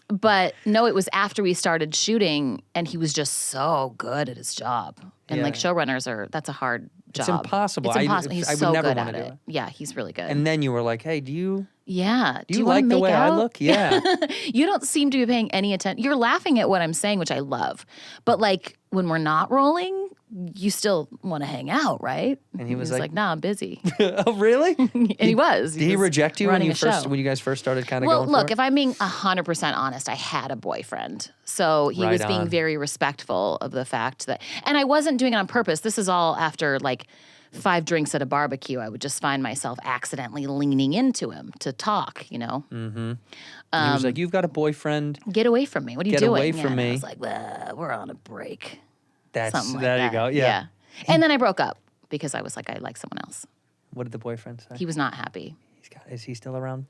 But no, it was after we started shooting and he was just so good at his job. And Yeah. like showrunners that's a hard job. It's impossible. It's impossible. He's I would so never good wanna at do it. it. Yeah, he's really good. And then you were like, hey, do you yeah. do you wanna like the make way I out? look? Yeah. You don't seem to be paying any attention. You're laughing at what I'm saying, which I love. But like when we're not rolling, you still want to hang out, right? And he was like, like, "Nah, I'm busy." oh, really? And he was. Did he was reject you when running you a show. when you guys first started kind of Well, going look, for it? if I'm being 100% honest, I had a boyfriend. So he Right was being on. very respectful of the fact that, and I wasn't doing it on purpose. This is all after like 5 drinks at a barbecue. I would just find myself accidentally leaning into him to talk, you know? And he was like, you've got a boyfriend. Get away from me. What are you Get doing? away from and me. I was like, we're on a break. That's Something like there that. you go. Yeah. And then I broke up because I was like, I like someone else. What did the boyfriend say? He was not happy. Is he still around?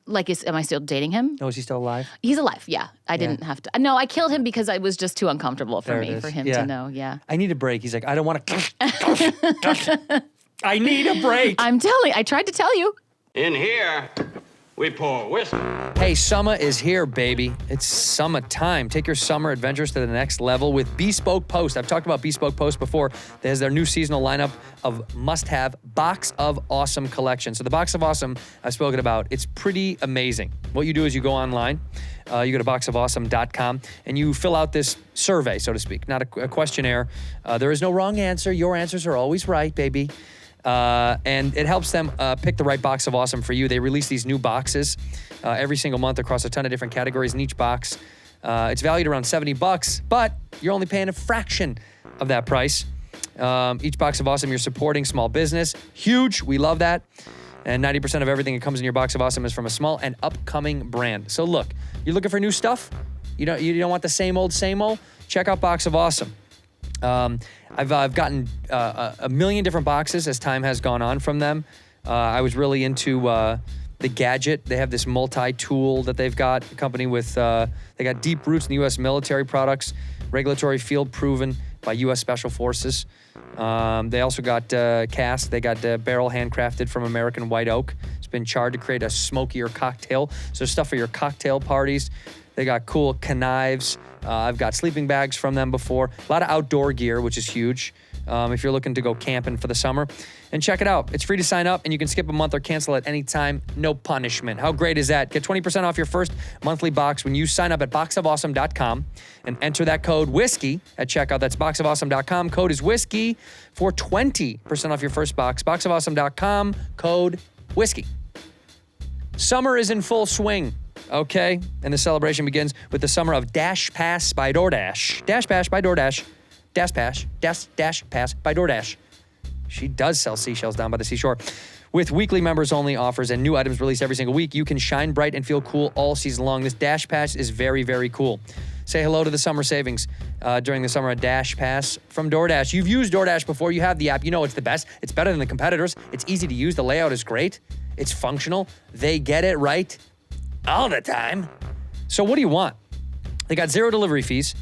Like, am I still dating him? Oh, is he still alive? He's alive, yeah. I didn't have to. No, I killed him because I was just too uncomfortable for There it me, is. for him Yeah. to know, yeah. I need a break. He's like, I don't want to. I need a break. I tried to tell you. In here, we pour whiskey. Hey, summer is here, baby. It's summertime. Take your summer adventures to the next level with Bespoke Post. I've talked about Bespoke Post before. There's their new seasonal lineup of must-have Box of Awesome collection. So the Box of Awesome I've spoken about, it's pretty amazing. What you do is you go online, you go to boxofawesome.com, and you fill out this survey, so to speak, not a questionnaire. There is no wrong answer. Your answers are always right, baby. And it helps them pick the right box of awesome for you. They release these new boxes every single month across a ton of different categories in each box. It's valued around $70, but you're only paying a fraction of that price. Each box of awesome, you're supporting small business. Huge. We love that. And 90% of everything that comes in your box of awesome is from a small and upcoming brand. So look, you're looking for new stuff? You don't want the same old, same old? Check out Box of Awesome. I've gotten a million different boxes as time has gone on from them. I was really into the gadget. They have this multi-tool that they've got, a company with, they got deep roots in U.S. military products, regulatory field proven by U.S. Special Forces. They also got cast. They got barrel handcrafted from American white oak. It's been charred to create a smokier cocktail. So stuff for your cocktail parties. They got cool knives. I've got sleeping bags from them before. A lot of outdoor gear, which is huge if you're looking to go camping for the summer. And check it out. It's free to sign up, and you can skip a month or cancel at any time. No punishment. How great is that? Get 20% off your first monthly box when you sign up at boxofawesome.com and enter that code WHISKEY at checkout. That's boxofawesome.com. Code is WHISKEY for 20% off your first box. Boxofawesome.com, code WHISKEY. Summer is in full swing. Okay, and the celebration begins with the summer of Dash Pass by DoorDash. Dash Pass by DoorDash. Dash Pass by DoorDash. She does sell seashells down by the seashore. With weekly members only offers and new items released every single week, you can shine bright and feel cool all season long. This Dash Pass is very, very cool. Say hello to the summer savings during the summer of Dash Pass from DoorDash. You've used DoorDash before. You have the app. You know it's the best. It's better than the competitors. It's easy to use. The layout is great. It's functional. They get it right all the time. So what do you want? They got 0 delivery fees,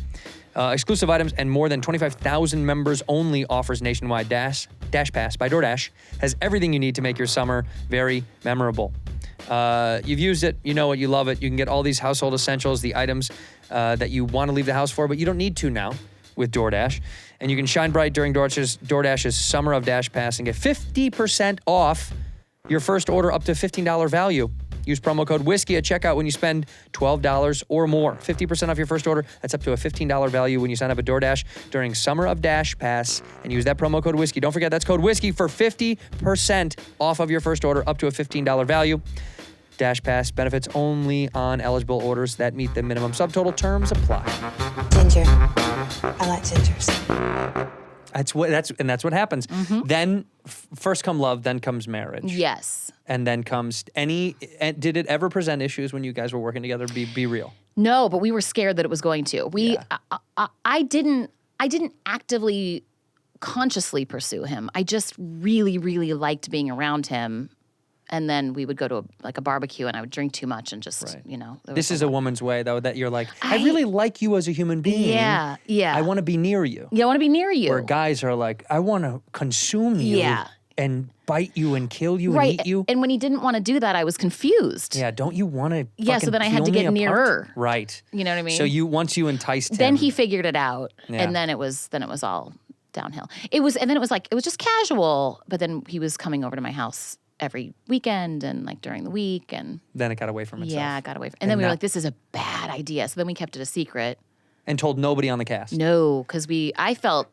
exclusive items, and more than 25,000 members only offers nationwide. Dash Pass by DoorDash has everything you need to make your summer very memorable. You've used it, you know it, you love it. You can get all these household essentials, the items that you want to leave the house for, but you don't need to now with DoorDash. And you can shine bright during DoorDash's Summer of Dash Pass and get 50% off your first order up to $15 value. Use promo code WHISKEY at checkout when you spend $12 or more. 50% off your first order. That's up to a $15 value when you sign up at DoorDash during Summer of Dash Pass and use that promo code WHISKEY. Don't forget, that's code WHISKEY for 50% off of your first order up to a $15 value. Dash Pass benefits only on eligible orders that meet the minimum subtotal. Terms apply. Ginger. I like gingers. That's what happens. Then first come love, then comes marriage. Yes. And then comes did it ever present issues when you guys were working together? Be real. No, but we were scared that it was going to. I didn't actively, consciously pursue him. I just really, really liked being around him. And then we would go to a barbecue, and I would drink too much and just, This is a woman's way, though, that you're like, I really like you as a human being. Yeah. I want to be near you. Yeah, I want to be near you. Where guys are like, I want to consume you and bite you and kill you and eat you. And when he didn't want to do that, I was confused. Yeah, don't you want to so then I had to get nearer. Right. You know what I mean? So once you enticed him. Then he figured it out, Yeah. and then it was all downhill. It was just casual, but then he was coming over to my house every weekend and like during the week, and Then it got away from itself. yeah, it got away from. And then we were like, this is a bad idea. So then we kept it a secret. And told nobody on the cast. No, because I felt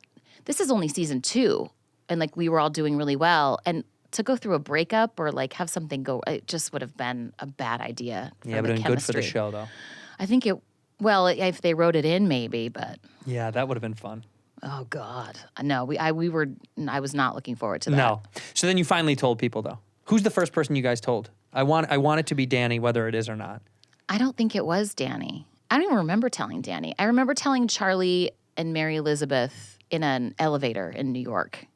this is only season 2, and like we were all doing really well, and to go through a breakup or like have something go, it just would have been a bad idea. For Yeah, but the been good for the chemistry. show though. I think it. Well, if they wrote it in, maybe, but Yeah, that would have been fun. oh god, no, I was not looking forward to that. No. So then you finally told people though. Who's the first person you guys told? I want it to be Danny, whether it is or not. I don't think it was Danny. I don't even remember telling Danny. I remember telling Charlie and Mary Elizabeth in an elevator in New York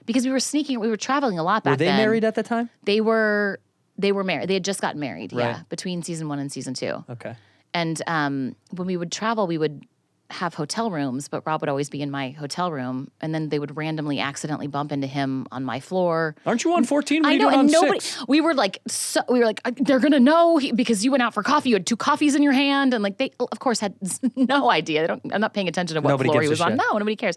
because we were traveling a lot back then. Were they married at the time? They were married. They had just gotten married, Right. yeah, between season 1 and season 2. Okay. And when we would travel, we would have hotel rooms, but Rob would always be in my hotel room, and then they would randomly accidentally bump into him on my floor. Aren't you on 14? What are I you know, doing and on nobody. 6? We were like, they're gonna know because you went out for coffee. You had 2 coffees in your hand, and like they, of course, had no idea. I'm not paying attention to what Nobody floor he gives was a on. shit. No, nobody cares.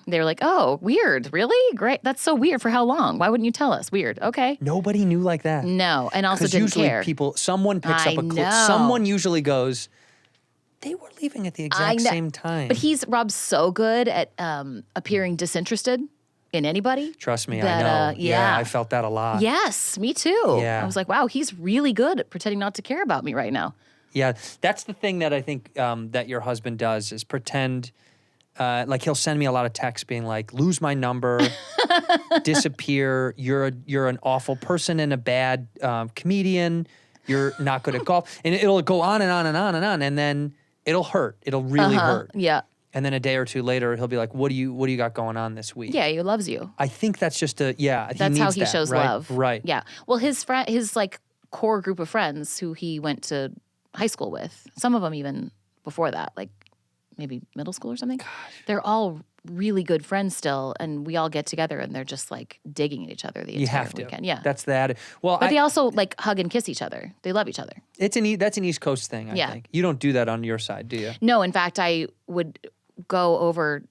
They were like, oh, weird, really? Great, that's so weird. For how long? Why wouldn't you tell us? Weird. Okay. Nobody knew like that. No, and also Because didn't usually care. someone picks I up a clue. know. Someone usually goes, they were leaving at the exact know. same time. But Rob's so good at appearing disinterested in anybody. Trust me, that, I know. yeah. I felt that a lot. Yes, me too. Yeah. I was like, wow, he's really good at pretending not to care about me right now. Yeah, that's the thing that I think that your husband does is pretend. Like he'll send me a lot of texts being like, "Lose my number, disappear. You're an awful person and a bad comedian. You're not good at golf." And it'll go on and on and on and on, and then it'll hurt. It'll really hurt. Yeah. And then a day or two later, he'll be like, "What do you got going on this week?" Yeah, he loves you. I think that's just That's how he shows right? love. Right. Yeah. Well, his like core group of friends who he went to high school with, some of them even before that, like maybe middle school or something. They're all really good friends still, and we all get together and they're just like digging at each other the You entire have to. weekend. Yeah. That's that. Well, But they also like hug and kiss each other. They love each other. that's an East Coast thing. I think you don't do that on your side, do you? No, in fact, I would go over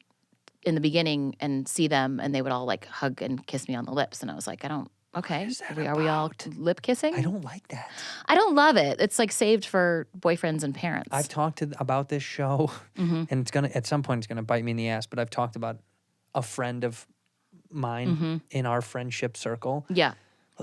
in the beginning and see them, and they would all like hug and kiss me on the lips, and I was like, okay, are we all lip kissing? I don't like that. I don't love it. It's like saved for boyfriends and parents. I've talked about this show, Mm-hmm. and it's gonna at some point it's gonna bite me in the ass. But I've talked about a friend of mine in our friendship circle. Yeah.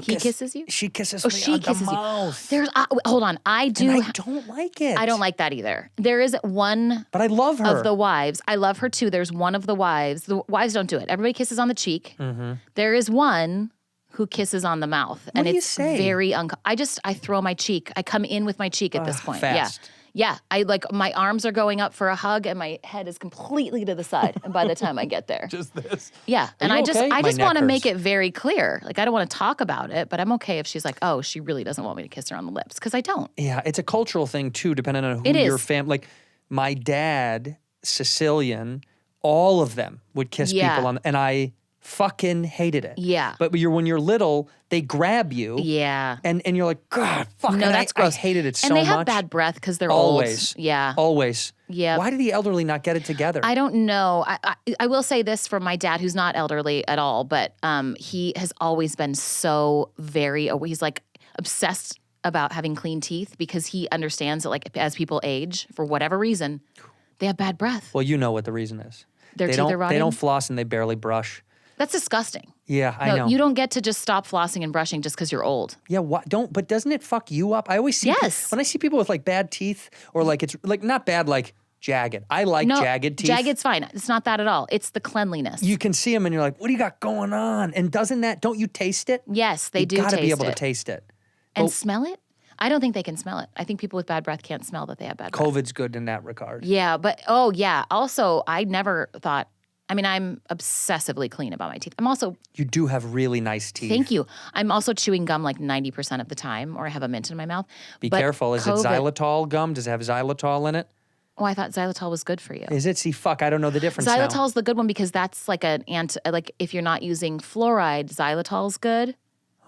He kisses you? She kisses Oh, me she on kisses the you. mouth. There's hold on. I do. And I don't like it. I don't like that either. There is one But I love her. of the wives. I love her too. There's one of the wives. The wives don't do it. Everybody kisses on the cheek. Mm-hmm. There is one who kisses on the mouth, and do you it's say? very I throw my cheek. I come in with my cheek at this point. fast. Yeah. Yeah, I like my arms are going up for a hug and my head is completely to the side. And by the time I get there, Just this. yeah. And you I okay? My just neck want to make hurts. it very clear. Like I don't want to talk about it, but I'm okay if she's like, oh, she really doesn't want me to kiss her on the lips because I don't. Yeah, it's a cultural thing too, depending on who It your is. family. Like my dad, Sicilian, all of them would kiss Yeah. people on, and I fucking hated it. Yeah. But when you're little, they grab you. Yeah. And you're like, God, fuck. No, and that's I gross. hated it so much. And they have bad breath because they're Always. old. Yeah. Always. Yeah. Why do the elderly not get it together? I don't know. I will say this from my dad, who's not elderly at all, but he has always been so he's like obsessed about having clean teeth because he understands that like as people age, for whatever reason, they have bad breath. Well, you know what the reason is. Their they teeth don't, are rotting? They don't floss and they barely brush. That's disgusting. Yeah, I No, know. you don't get to just stop flossing and brushing just because you're old. Yeah, but doesn't it fuck you up? I always see Yes. when I see people with like bad teeth or like it's like not bad, like jagged. I like No, jagged teeth. jagged's fine. It's not that at all. It's the cleanliness. You can see them and you're like, what do you got going on? And don't you taste it? yes, they you do gotta taste be able it. to taste it. And But smell it? I don't think they can smell it. I think people with bad breath can't smell that they have bad breath. COVID's good in that regard. Yeah, but also I never thought, I'm obsessively clean about my teeth. I'm also, You do have really nice teeth. thank you. I'm also chewing gum like 90% of the time, or I have a mint in my mouth. Be But careful. Is it COVID xylitol gum? Does it have xylitol in it? Oh, I thought xylitol was good for you. Is it? See, fuck, I don't know the difference now. Xylitol's the good one because that's like like if you're not using fluoride, xylitol's good.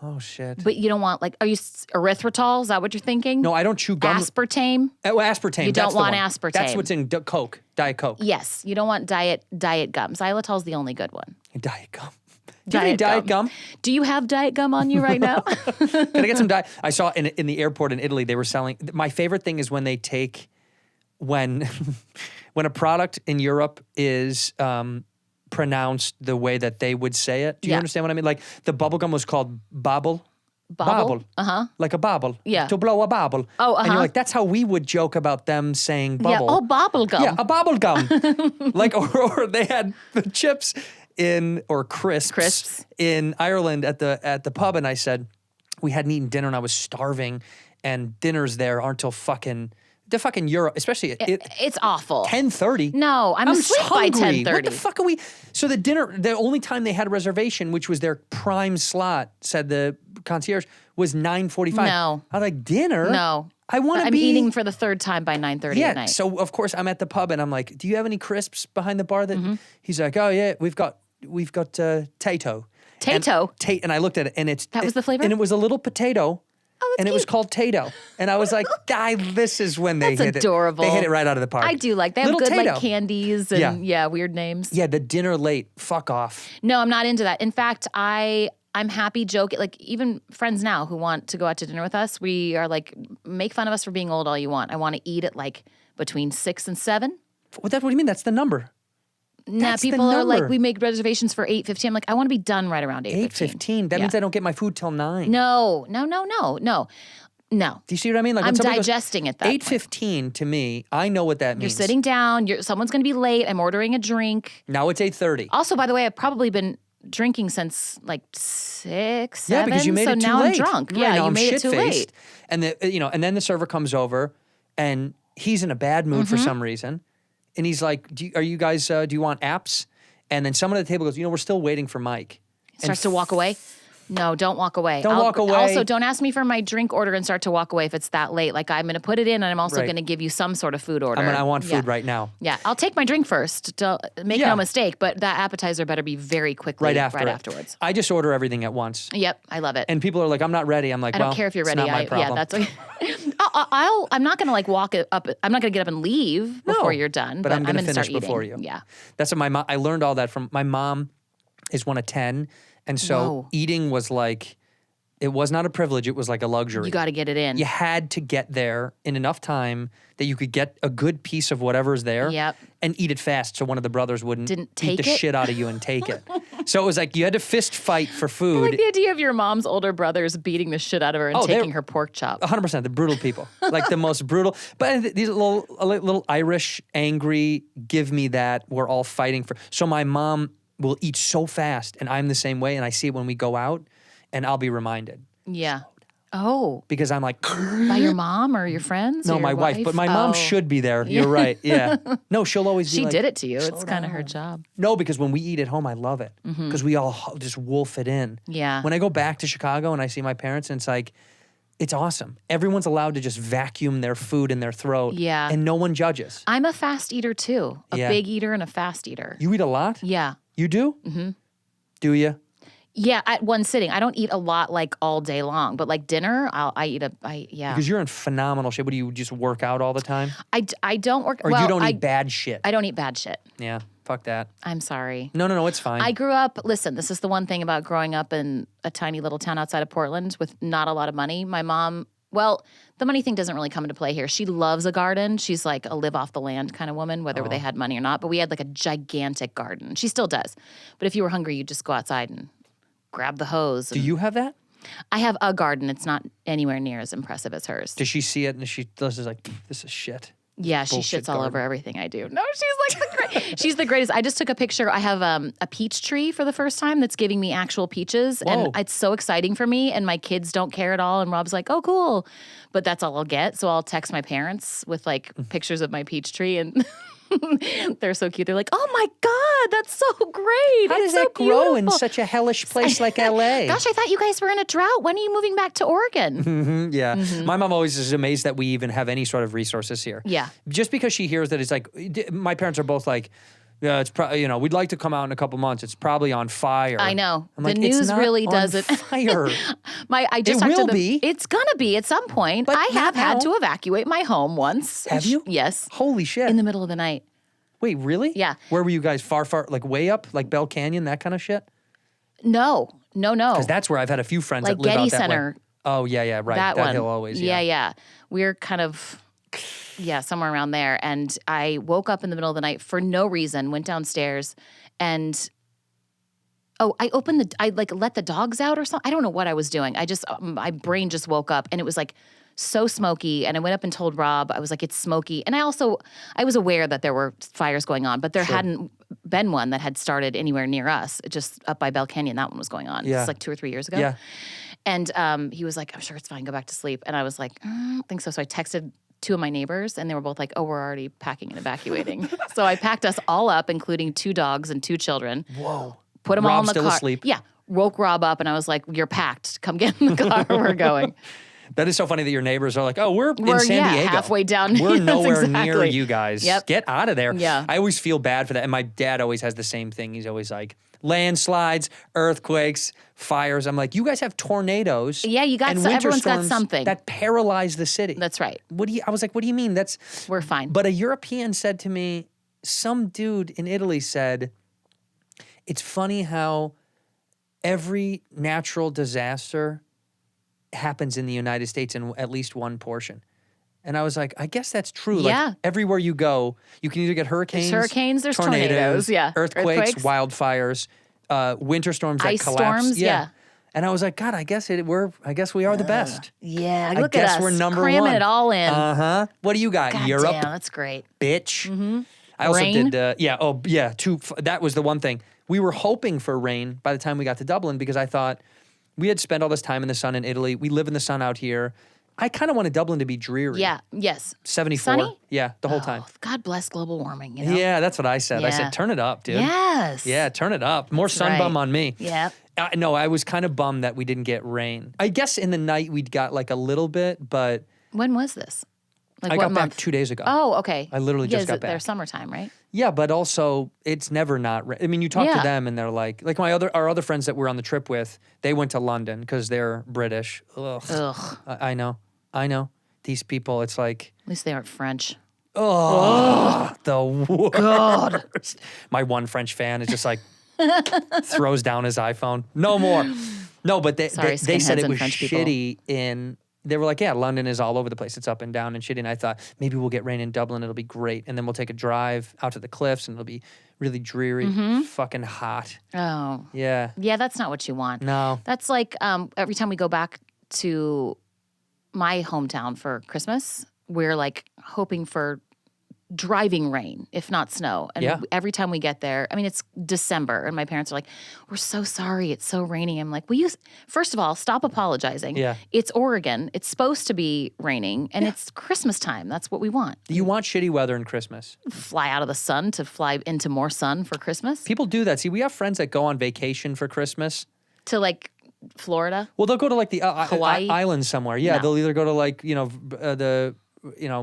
Oh, shit. But you don't want like, are you erythritol? Is that what you're thinking? No, I don't chew gum. Aspartame? Oh, aspartame. You don't that's the want one. aspartame. That's what's in Coke, Diet Coke. Yes, you don't want diet gum. Xylitol's the only good one. Diet gum. Do you have any diet gum? Do you have diet gum on you right now? Can I get some diet? I saw in the airport in Italy, they were selling. My favorite thing is when they take, when a product in Europe is pronounced the way that they would say it. Do you understand what I mean? Like the bubble gum was called bobble. Bobble? Uh-huh. Like a bobble. Yeah. To blow a bobble. Oh, And you're like, that's how we would joke about them saying bubble. Yeah. Oh, bobble gum. Yeah, a bobble gum. Like, or they had the chips or crisps in Ireland at the pub, and I said, we hadn't eaten dinner and I was starving, and dinners there aren't till the fucking Europe, especially It's awful. 10:30. No, I'm asleep by hungry. 10:30. What the fuck are we? So the dinner, the only time they had a reservation, which was their prime slot, said the concierge, was 9:45. No. I was like, dinner? No. I want to I'm be eating for the third time by 9:30 at night. So of course I'm at the pub and I'm like, do you have any crisps behind the bar? That he's like, oh yeah, we've got Tato. Tato? And I looked at it and That was the flavor? And it was a little potato. Oh, that's and it was cute. called Tato. And I was like, this is when they That's hit adorable. it. They hit it right out of the park. I do like they have Little good Tato. like candies and weird names. Yeah, the dinner late. Fuck off. No, I'm not into that. In fact, I'm happy joking. Like even friends now who want to go out to dinner with us, we are like, make fun of us for being old all you want. I want to eat at like between 6 and 7. What do you mean? That's the number. Now That's the people are like, number. we make reservations for 8:15. I'm like, I want to be done right around 8:15. 8:15. That means I don't get my food till 9. No. Do you see what I mean? Like I'm when somebody goes, digesting at that point. 8:15 to me, I know what that You're means. sitting down. Someone's going to be late. I'm ordering a drink. Now it's 8:30. Also, by the way, I've probably been drinking since like 6, 7. Yeah, because you made so it too now late. I'm drunk. Right, Yeah, now you I'm made it too late. And and then the server comes over, and he's in a bad mood Mm-hmm. for some reason, and he's like, "Are you guys? Do you want apps?" And then someone at the table goes, we're still waiting for Mike. Starts to walk away. No, don't walk away. Don't walk away. Also, don't ask me for my drink order and start to walk away if it's that late. Like I'm going to put it in, and I'm also Right. going to give you some sort of food order. I want food right now. Yeah, I'll take my drink first. Make Yeah. no mistake, but that appetizer better be very quickly Right after it. afterwards. I just order everything at once. Yep, I love it. And people are like, I'm not ready. I'm like, I don't care if you're it's ready. not my problem. Yeah, that's okay. I'm not going to like walk it up. I'm not going to get up and leave before you're done. But I'm going gonna to finish start before eating. you. Yeah. That's what my mom, I learned all that from my mom is one of 10. And so Whoa. eating was like, it was not a privilege. It was like a luxury. You got to get it in. You had to get there in enough time that you could get a good piece of whatever's there Yep. and eat it fast so one of the brothers wouldn't Didn't beat take the it? shit out of you and take it. So it was like you had to fist fight for I food. like the idea of your mom's older brothers beating the shit out of her and Oh, they're- taking her pork chop. 100%, the brutal people, like the most brutal. But these little Irish, angry, give me that. We're all fighting for. So my mom will eat so fast, and I'm the same way, and I see it when we go out, and I'll be reminded Yeah. Oh, because I'm like, by your mom or your friends? no, or my your wife, but my mom Oh. should be there. You're right. Yeah. No, she'll always be She like, did it to you. "Slow It's kind of her down." job. No, because when we eat at home, I love it because we all just wolf it in. Yeah. When I go back to Chicago and I see my parents, and it's like, it's awesome. Everyone's allowed to just vacuum their food in their throat. Yeah. And no one judges. I'm a fast eater too. A Yeah. big eater and a fast eater. You eat a lot? Yeah. You do? Mm-hmm. Do you? Yeah, at one sitting. I don't eat a lot like all day long, but like dinner, yeah. Because you're in phenomenal shape. What do you just work out all the time? I don't work, Or well, you don't I, eat bad shit? I don't eat bad shit. Yeah, fuck that. I'm sorry. No, it's fine. I grew up, listen, this is the one thing about growing up in a tiny little town outside of Portland with not a lot of money. My mom, well, the money thing doesn't really come into play here. She loves a garden. She's like a live off the land kind of woman, whether they had money or not. But we had like a gigantic garden. She still does. But if you were hungry, you'd just go outside and grab the hose. Do you have that? I have a garden. It's not anywhere near as impressive as hers. Does she see it and she does is like, this is shit? Yeah, she bullshit shits all garden. over everything I do. No, she's like the great. She's the greatest. I just took a picture. I have a peach tree for the first time that's giving me actual peaches, Whoa. and it's so exciting for me. And my kids don't care at all. And Rob's like, "Oh, cool," but that's all I'll get. So I'll text my parents with like pictures of my peach tree, and they're so cute. They're like, "Oh my god, that's so great! How It's does so that grow in beautiful." such a hellish place like LA? Gosh, I thought you guys were in a drought. When are you moving back to Oregon? Yeah. My mom always is amazed that we even have any sort of resources here. Yeah. Just because she hears that it's like, my parents are both like, Yeah, it's probably, we'd like to come out in a couple months. It's probably on fire. I know. I'm The like, it's news not really on doesn't. fire. I just It talked will to be. It's gonna be at some point. But I have not had now. to evacuate my home once. Have you? Yes. Holy shit. In the middle of the night. Wait, really? Yeah. Where were you guys? Far, like way up? Like Bell Canyon, that kind of shit? No. Because that's where I've had a few friends Like that live Getty out that Center. way. Oh, yeah, right. That That one. hill always, Yeah. We're kind of, somewhere around there. And I woke up in the middle of the night for no reason, went downstairs, and I let the dogs out or something. I don't know what I was doing. My brain just woke up, and it was like so smoky. And I went up and told Rob, I was like, it's smoky. And I was aware that there were fires going on, but there hadn't been one that had started anywhere near us. Just up by Bell Canyon, that one was going on. Yeah. It's like 2 or 3 years ago. Yeah. And he was like, I'm sure it's fine. Go back to sleep. And I was like, I don't think so. So I texted 2 of my neighbors, and they were both like, oh, we're already packing and evacuating. So I packed us all up, including 2 dogs and 2 children. Whoa. Put them all in Rob's the still car. asleep? Yeah. Woke Rob up, and I was like, you're packed. Come get in the car. We're going. That is so funny that your neighbors are like, oh, we're in We're, San Diego. halfway down. We're Yes, nowhere near exactly. you guys. Yep. Get out of there. Yeah. I always feel bad for that. And my dad always has the same thing. He's always like, landslides, earthquakes, fires. I'm like, you guys have tornadoes. Yeah, you got and so- winter everyone's got storms something. that paralyze the city. That's right. I was like, what do you mean? We're fine. But a European said to me, some dude in Italy said, it's funny how every natural disaster happens in the United States in at least one portion. And I was like, I guess that's true. Yeah. Like everywhere you go, you can either get hurricanes, there's tornadoes, yeah. earthquakes, Earthquakes. wildfires, winter storms that Ice collapse. storms, yeah. And I was like, God, I guess we are the best. Yeah, I look at guess us. we're number cramming one. it all in. Uh-huh. What do you got? God Europe, damn, that's great. bitch. Mm-hmm. I also Rain? did, that was the one thing. We were hoping for rain by the time we got to Dublin because I thought we had spent all this time in the sun in Italy. We live in the sun out here. I kind of wanted Dublin to be dreary. Yeah, yes. 74. Sunny? Yeah, the whole time. Oh, God bless global warming, you know? Yeah, that's what I said. I Yeah. said, turn it up, dude. Yes. Yeah, turn it up. More sun right. bum on me. Yeah. No, I was kind of bummed that we didn't get rain. I guess in the night we'd got like a little bit, but When was this? Like I what got month? back 2 days ago. Oh, okay. I literally just got They're back. summertime, right? Yeah, but also it's never not. I mean, you talk to Yeah. them and they're like our other friends that we're on the trip with. They went to London because they're British. Ugh. Ugh. I know. These people, it's like At least they aren't French. the worst. My one French fan is just like throws down his iPhone. No more. No, but they Sorry, said skinheads it and was French people. shitty in. They were like, yeah, London is all over the place. It's up and down and shitty. And I thought maybe we'll get rain in Dublin. It'll be great. And then we'll take a drive out to the cliffs and it'll be really dreary, fucking hot. Oh. Yeah. Yeah, that's not what you want. No. That's like every time we go back to my hometown for Christmas, we're like hoping for driving rain, if not snow. And Yeah. every time we get there, I mean, it's December, and my parents are like, we're so sorry. It's so rainy. I'm like, first of all, stop apologizing. Yeah. It's Oregon. It's supposed to be raining, and it's Christmas time. That's what we want. You want shitty weather in Christmas. Fly out of the sun to fly into more sun for Christmas. People do that. See, we have friends that go on vacation for Christmas. To like Florida. Well, they'll go to like the Hawaii? islands somewhere. Yeah, No. they'll either go to like, the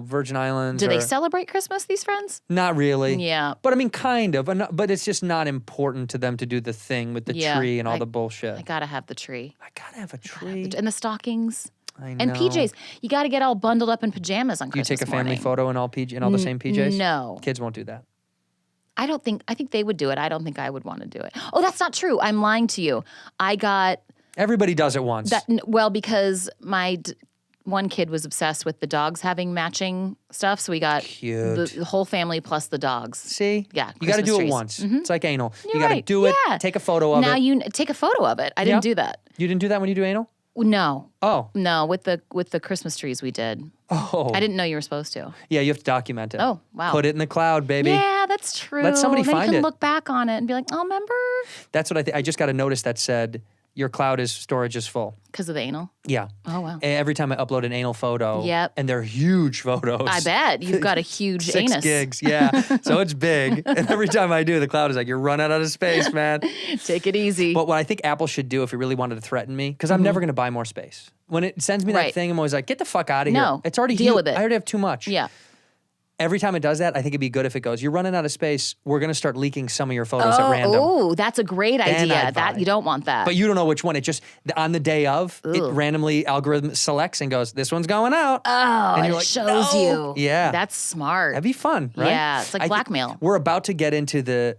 Virgin Islands. Do they or- celebrate Christmas, these friends? Not really. Yeah. But I mean, kind of. But it's just not important to them to do the thing with the Yeah, tree and all I- the bullshit. I gotta have the tree. I gotta have a tree. And the stockings. I know. And PJs. You gotta get all bundled up in pajamas on Do you Christmas take a family morning. photo in all the same PJs? No. Kids won't do that. I think they would do it. I don't think I would want to do it. Oh, that's not true. I'm lying to you. I got Everybody does it once. that, because my one kid was obsessed with the dogs having matching stuff. So we got Cute. the whole family plus the dogs. See? Yeah, You got to Christmas do it trees. once. It's like anal. You're you got to right. do it, Yeah. take a photo of Now it. you take a photo of it. I didn't do that. You didn't do that when you do anal? No. Oh. No, with the Christmas trees we did. Oh. I didn't know you were supposed to. Yeah, you have to document it. Oh, wow. Put it in the cloud, baby. Yeah, that's true. Let somebody then find you can it. look back on it and be like, oh, remember? That's what I think. I just got a notice that said your cloud storage is full. Because of the anal? Yeah. Oh, wow. Every time I upload an anal photo. Yep. And they're huge photos. I bet. You've got a huge 6 anus. gigs, yeah. So it's big. And every time I do, the cloud is like, you're running out of space, man. Take it easy. But what I think Apple should do if it really wanted to threaten me, because I'm never going to buy more space. When it sends me that Right. thing, I'm always like, get the fuck out of here. No, It's already deal huge. with it. I already have too much. Yeah. every time it does that, I think it'd be good if it goes, you're running out of space. We're going to start leaking some of your photos at random. Oh, that's a great Then idea. I'd That buy. you don't want that. But you don't know which one. It just, on the day of, it randomly algorithm selects and goes, this one's going out. oh, and it you're like, shows "No." you. Yeah. That's smart. That'd be fun, right? Yeah, it's like I think blackmail. We're about to get into the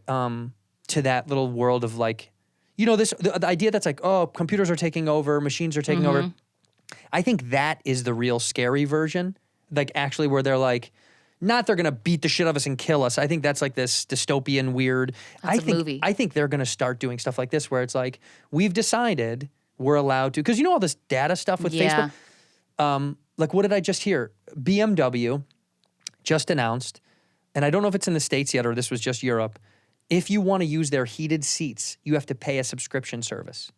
to that little world of like, you know, this the idea that's like, oh, computers are taking over, machines are taking over. I think that is the real scary version. Like actually where they're like, not they're gonna beat the shit out of us and kill us. I think that's like this dystopian weird. That's a think movie. I think they're gonna start doing stuff like this where it's like, we've decided we're allowed to, because you know all this data stuff with Yeah. Facebook? Like what did I just hear? BMW just announced, and I don't know if it's in the States yet or this was just Europe, if you want to use their heated seats, you have to pay a subscription service.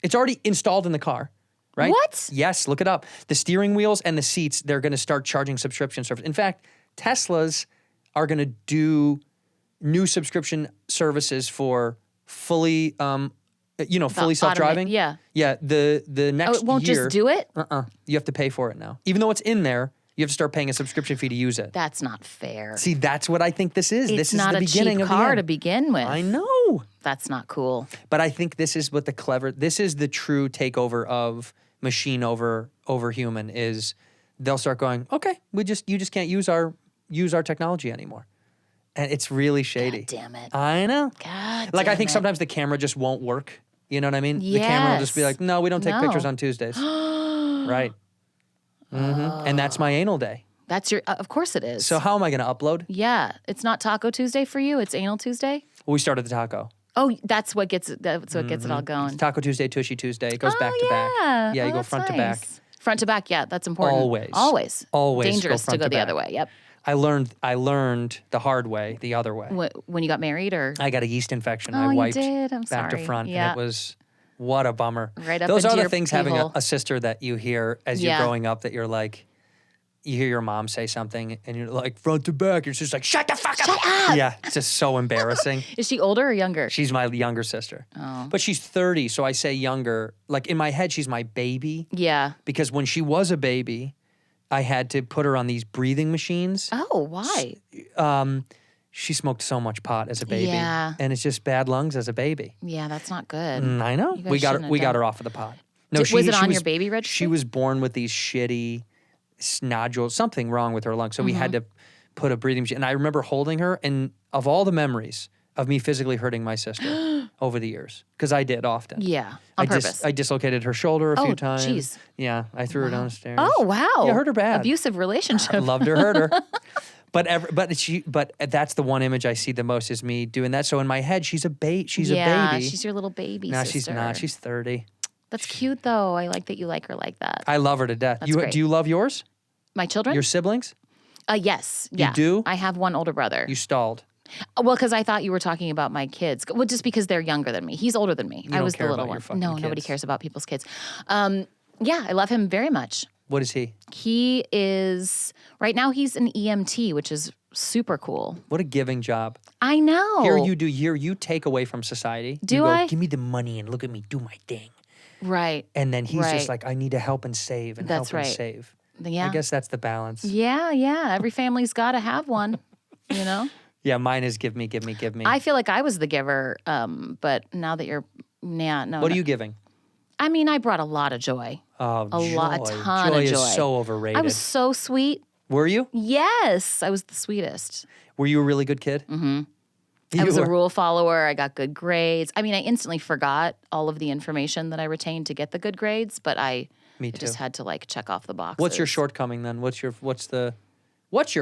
It's already installed in the car, right? What? Yes, look it up. The steering wheels and the seats, they're going to start charging subscription service. In fact, Teslas are going to do new subscription services for fully, fully self-driving. yeah. Yeah, the next Oh, it won't year, just do it? you have to pay for it now. Even though it's in there, you have to start paying a subscription fee to use it. That's not fair. See, that's what I think this is. It's This is not the a beginning cheap of the car end. to begin with. I know. That's not cool. But I think this is what this is the true takeover of machine over human is they'll start going, okay, you just can't use our technology anymore. And it's really shady. God damn it. I know. God Like I damn think it. sometimes the camera just won't work. You know what I mean? The camera will just be Yes. like, no, we don't take No. pictures on Tuesdays. Right. And that's my anal day. That's your, of course it is. So how am I going to upload? Yeah. It's not Taco Tuesday for you. It's Anal Tuesday. Well, we started the taco. Oh, that's what gets it all going. Taco Tuesday, Tushy Tuesday. It goes back to yeah. back. Yeah, Oh, you go that's front to back. nice. Front to back, yeah, that's important. Always. Always. Always go Dangerous to front go to the back. other way. Yep. I learned the hard way, the other way. When you got married or? I got a yeast infection. Oh, I you wiped did? I'm back to sorry. front, Yeah. and it was what a bummer. Right up Those into are the your things pee having hole. a sister that you hear as you're Yeah. growing up that you're like, you hear your mom say something and you're like front to back. You're just like, shut the fuck up. Shut up. Yeah, it's just so embarrassing. Is she older or younger? She's my younger sister, but she's 30, so I say younger. Like in my head, she's my baby Yeah. because when she was a baby, I had to put her on these breathing machines. Oh, why? She smoked so much pot as a baby, Yeah. and it's just bad lungs as a baby. Yeah, that's not good. I know. You guys We got shouldn't have her done- off of the pot. Was it on she your baby registry? She was born with these shitty nodules, something wrong with her lungs. So we had Mm-hmm. to put a breathing machine. And I remember holding her, and of all the memories of me physically hurting my sister over the years, because I did often. Yeah, on purpose. I dislocated her shoulder a few Oh, times. jeez. Yeah, I threw her downstairs. Oh, wow. Yeah, hurt her bad. Abusive relationship. I loved her, hurt her. But that's the one image I see the most is me doing that. So in my head, she's a baby. She's a baby. She's your little baby No, sister. she's not. She's 30. That's cute, though. I like that you like her like that. I love her to death. That's great. Do you love yours? My children? Your siblings? Yes. Yeah. do? I have one older brother. You stalled. Well, because I thought you were talking about my kids. Well, just because they're younger than me. He's older than me. I don't was the care little about your one. fucking No, nobody kids. cares about people's kids. Yeah, I love him very much. What is he? He is right now. He's an EMT, which is super cool. What a giving job. I know. Here you take away from society. Do you go, I? Give me the money and look at me do my thing. Right. And then he's Right. just like, I need to help and save and That's help and right. save. Yeah. I guess that's the balance. Yeah. Every family's got to have one. You know. Yeah, mine is give me, give me, give me. I feel like I was the giver, but now that you're, no. What are you giving? I mean, I brought a lot of joy. Oh, A ton joy of joy. is so overrated. I was so sweet. Were you? Yes, I was the sweetest. Were you a really good kid? Mm-hmm. I was a rule follower. I got good grades. I mean, I instantly forgot all of the information that I retained to get the good grades, but I Me just too. had to like check off the boxes. What's your shortcoming then? What's your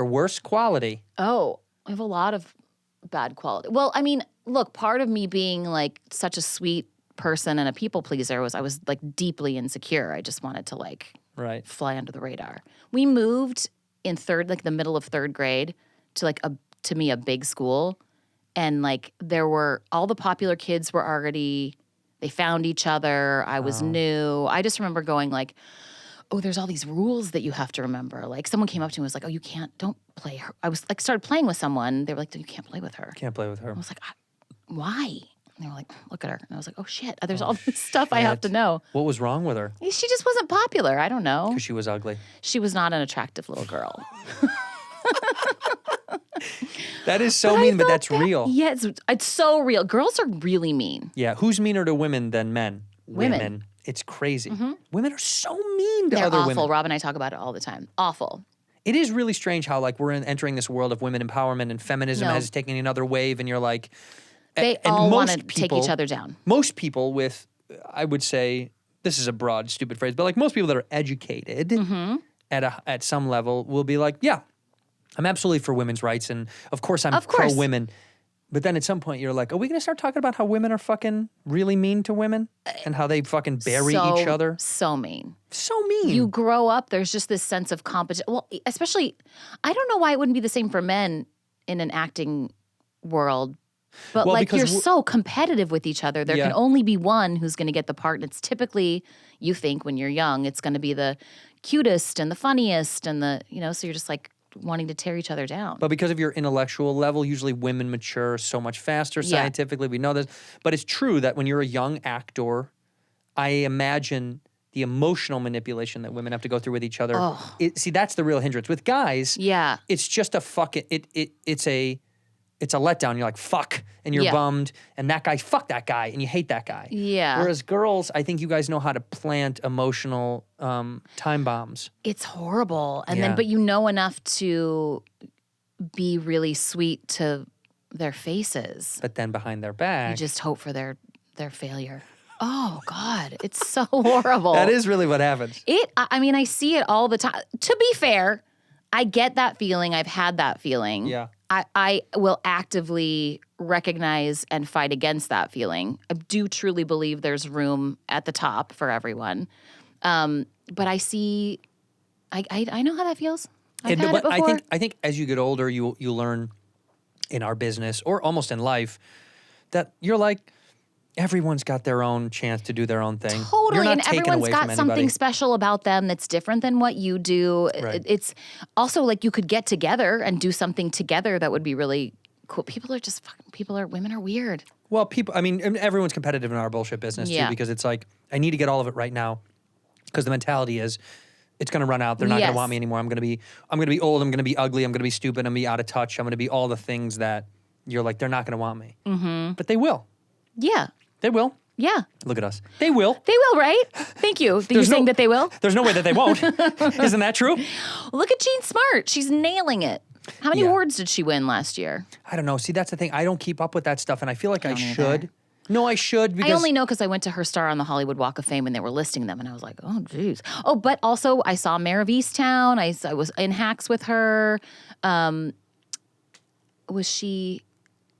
worst quality? Oh, I have a lot of bad quality. Well, I mean, look, part of me being like such a sweet person and a people pleaser was I was like deeply insecure. I just wanted to like Right. fly under the radar. We moved in the middle of third grade to like to me a big school, and like there were all the popular kids were already, they found each other. I was new. I just remember going like, oh, there's all these rules that you have to remember. Like someone came up to me and was like, oh, don't play her. I was like, started playing with someone. They were like, you can't play with her. Can't play with her. I was like, why? And they were like, look at her. And I was like, oh shit, there's all this stuff I have to know. What was wrong with her? She just wasn't popular. I don't know. Because she was ugly. She was not an attractive little girl. That is so mean, but that's real. Yeah, it's so real. Girls are really mean. Yeah, who's meaner to women than men? Women. It's crazy. Women are so mean to They're other awful. women. Rob and I talk about it all the time. Awful. It is really strange how like we're entering this world of women empowerment and feminism No. has taken another wave, and you're like, They and all want to most take people- each other down. Most people with, I would say, this is a broad, stupid phrase, but like most people that are educated at some level will be like, yeah, I'm absolutely for women's rights, and of course I'm Of course. pro-women. But then at some point you're like, are we going to start talking about how women are fucking really mean to women and how they fucking bury each other? So mean. So mean. You grow up, there's just this sense of competition. Well, especially, I don't know why it wouldn't be the same for men in an acting world. But Well, like because you're so competitive with each other. There Yeah. can only be one who's going to get the part. And it's typically, you think when you're young, it's going to be the cutest and the funniest and the, so you're just like wanting to tear each other down. But because of your intellectual level, usually women mature so much faster Yeah. scientifically. We know this. But it's true that when you're a young actor, I imagine the emotional manipulation that women have to go through with each other. See, that's the real hindrance. With guys, Yeah. it's just a fucking it's a letdown. You're like, fuck, and you're Yeah. bummed, and that guy, fuck that guy, and you hate that guy. Yeah. Whereas girls, I think you guys know how to plant emotional time bombs. It's horrible. And Yeah. then, but you know enough to be really sweet to their faces. But then behind their back, You just hope for their failure. Oh God, it's so horrible. that is really what happens. I see it all the time. To be fair, I get that feeling. I've had that feeling. Yeah. I will actively recognize and fight against that feeling. I do truly believe there's room at the top for everyone. But I know how that feels. I've had it But before. I think as you get older, you learn in our business or almost in life that you're like, everyone's got their own chance to do their own thing. Totally, You're not and taken everyone's away got from something anybody. special about them that's different than what you do. Right. It's also like you could get together and do something together that would be really cool. Women are weird. Well, and everyone's competitive in our bullshit business Yeah. too, because it's like, I need to get all of it right now. Because the mentality is, it's going to run out. They're not going Yes. to want me anymore. I'm going to be old. I'm going to be ugly. I'm going to be stupid. I'm going to be out of touch. I'm going to be all the things that you're like, they're not going to want me. Mm-hmm. But they will. Yeah. They will. Yeah. Look at us. They will. They will, right? Thank you. You're There's saying no- that they will? There's no way that they won't. Isn't that true? Look at Jean Smart. She's nailing it. How many Yeah. awards did she win last year? I don't know. See, that's the thing. I don't keep up with that stuff, and I feel like I don't either. should. No, I should because I only know because I went to her star on the Hollywood Walk of Fame and they were listing them, and I was like, oh, geez. Oh, but also I saw Mayor of Easttown. I was in Hacks with her. Was she?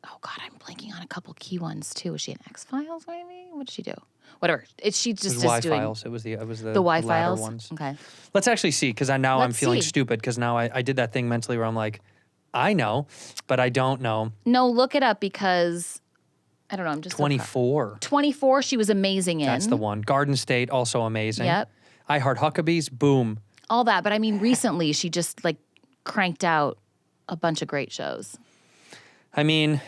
Oh God, I'm blanking on a couple key ones too. Was she in X-Files? Maybe. What did she do? Whatever. She just it was is Y doing Files. It was the the Y latter Files. ones. Okay. Let's actually see because I'm Let's feeling see. stupid because now I did that thing mentally where I'm like, I know, but I don't know. No, look it up because I don't know. I'm just 24. 24. She was amazing in. That's the one. Garden State also amazing. Yep. I Heart Huckabees. Boom. All that, but I mean, recently she just like cranked out a bunch of great shows. I mean,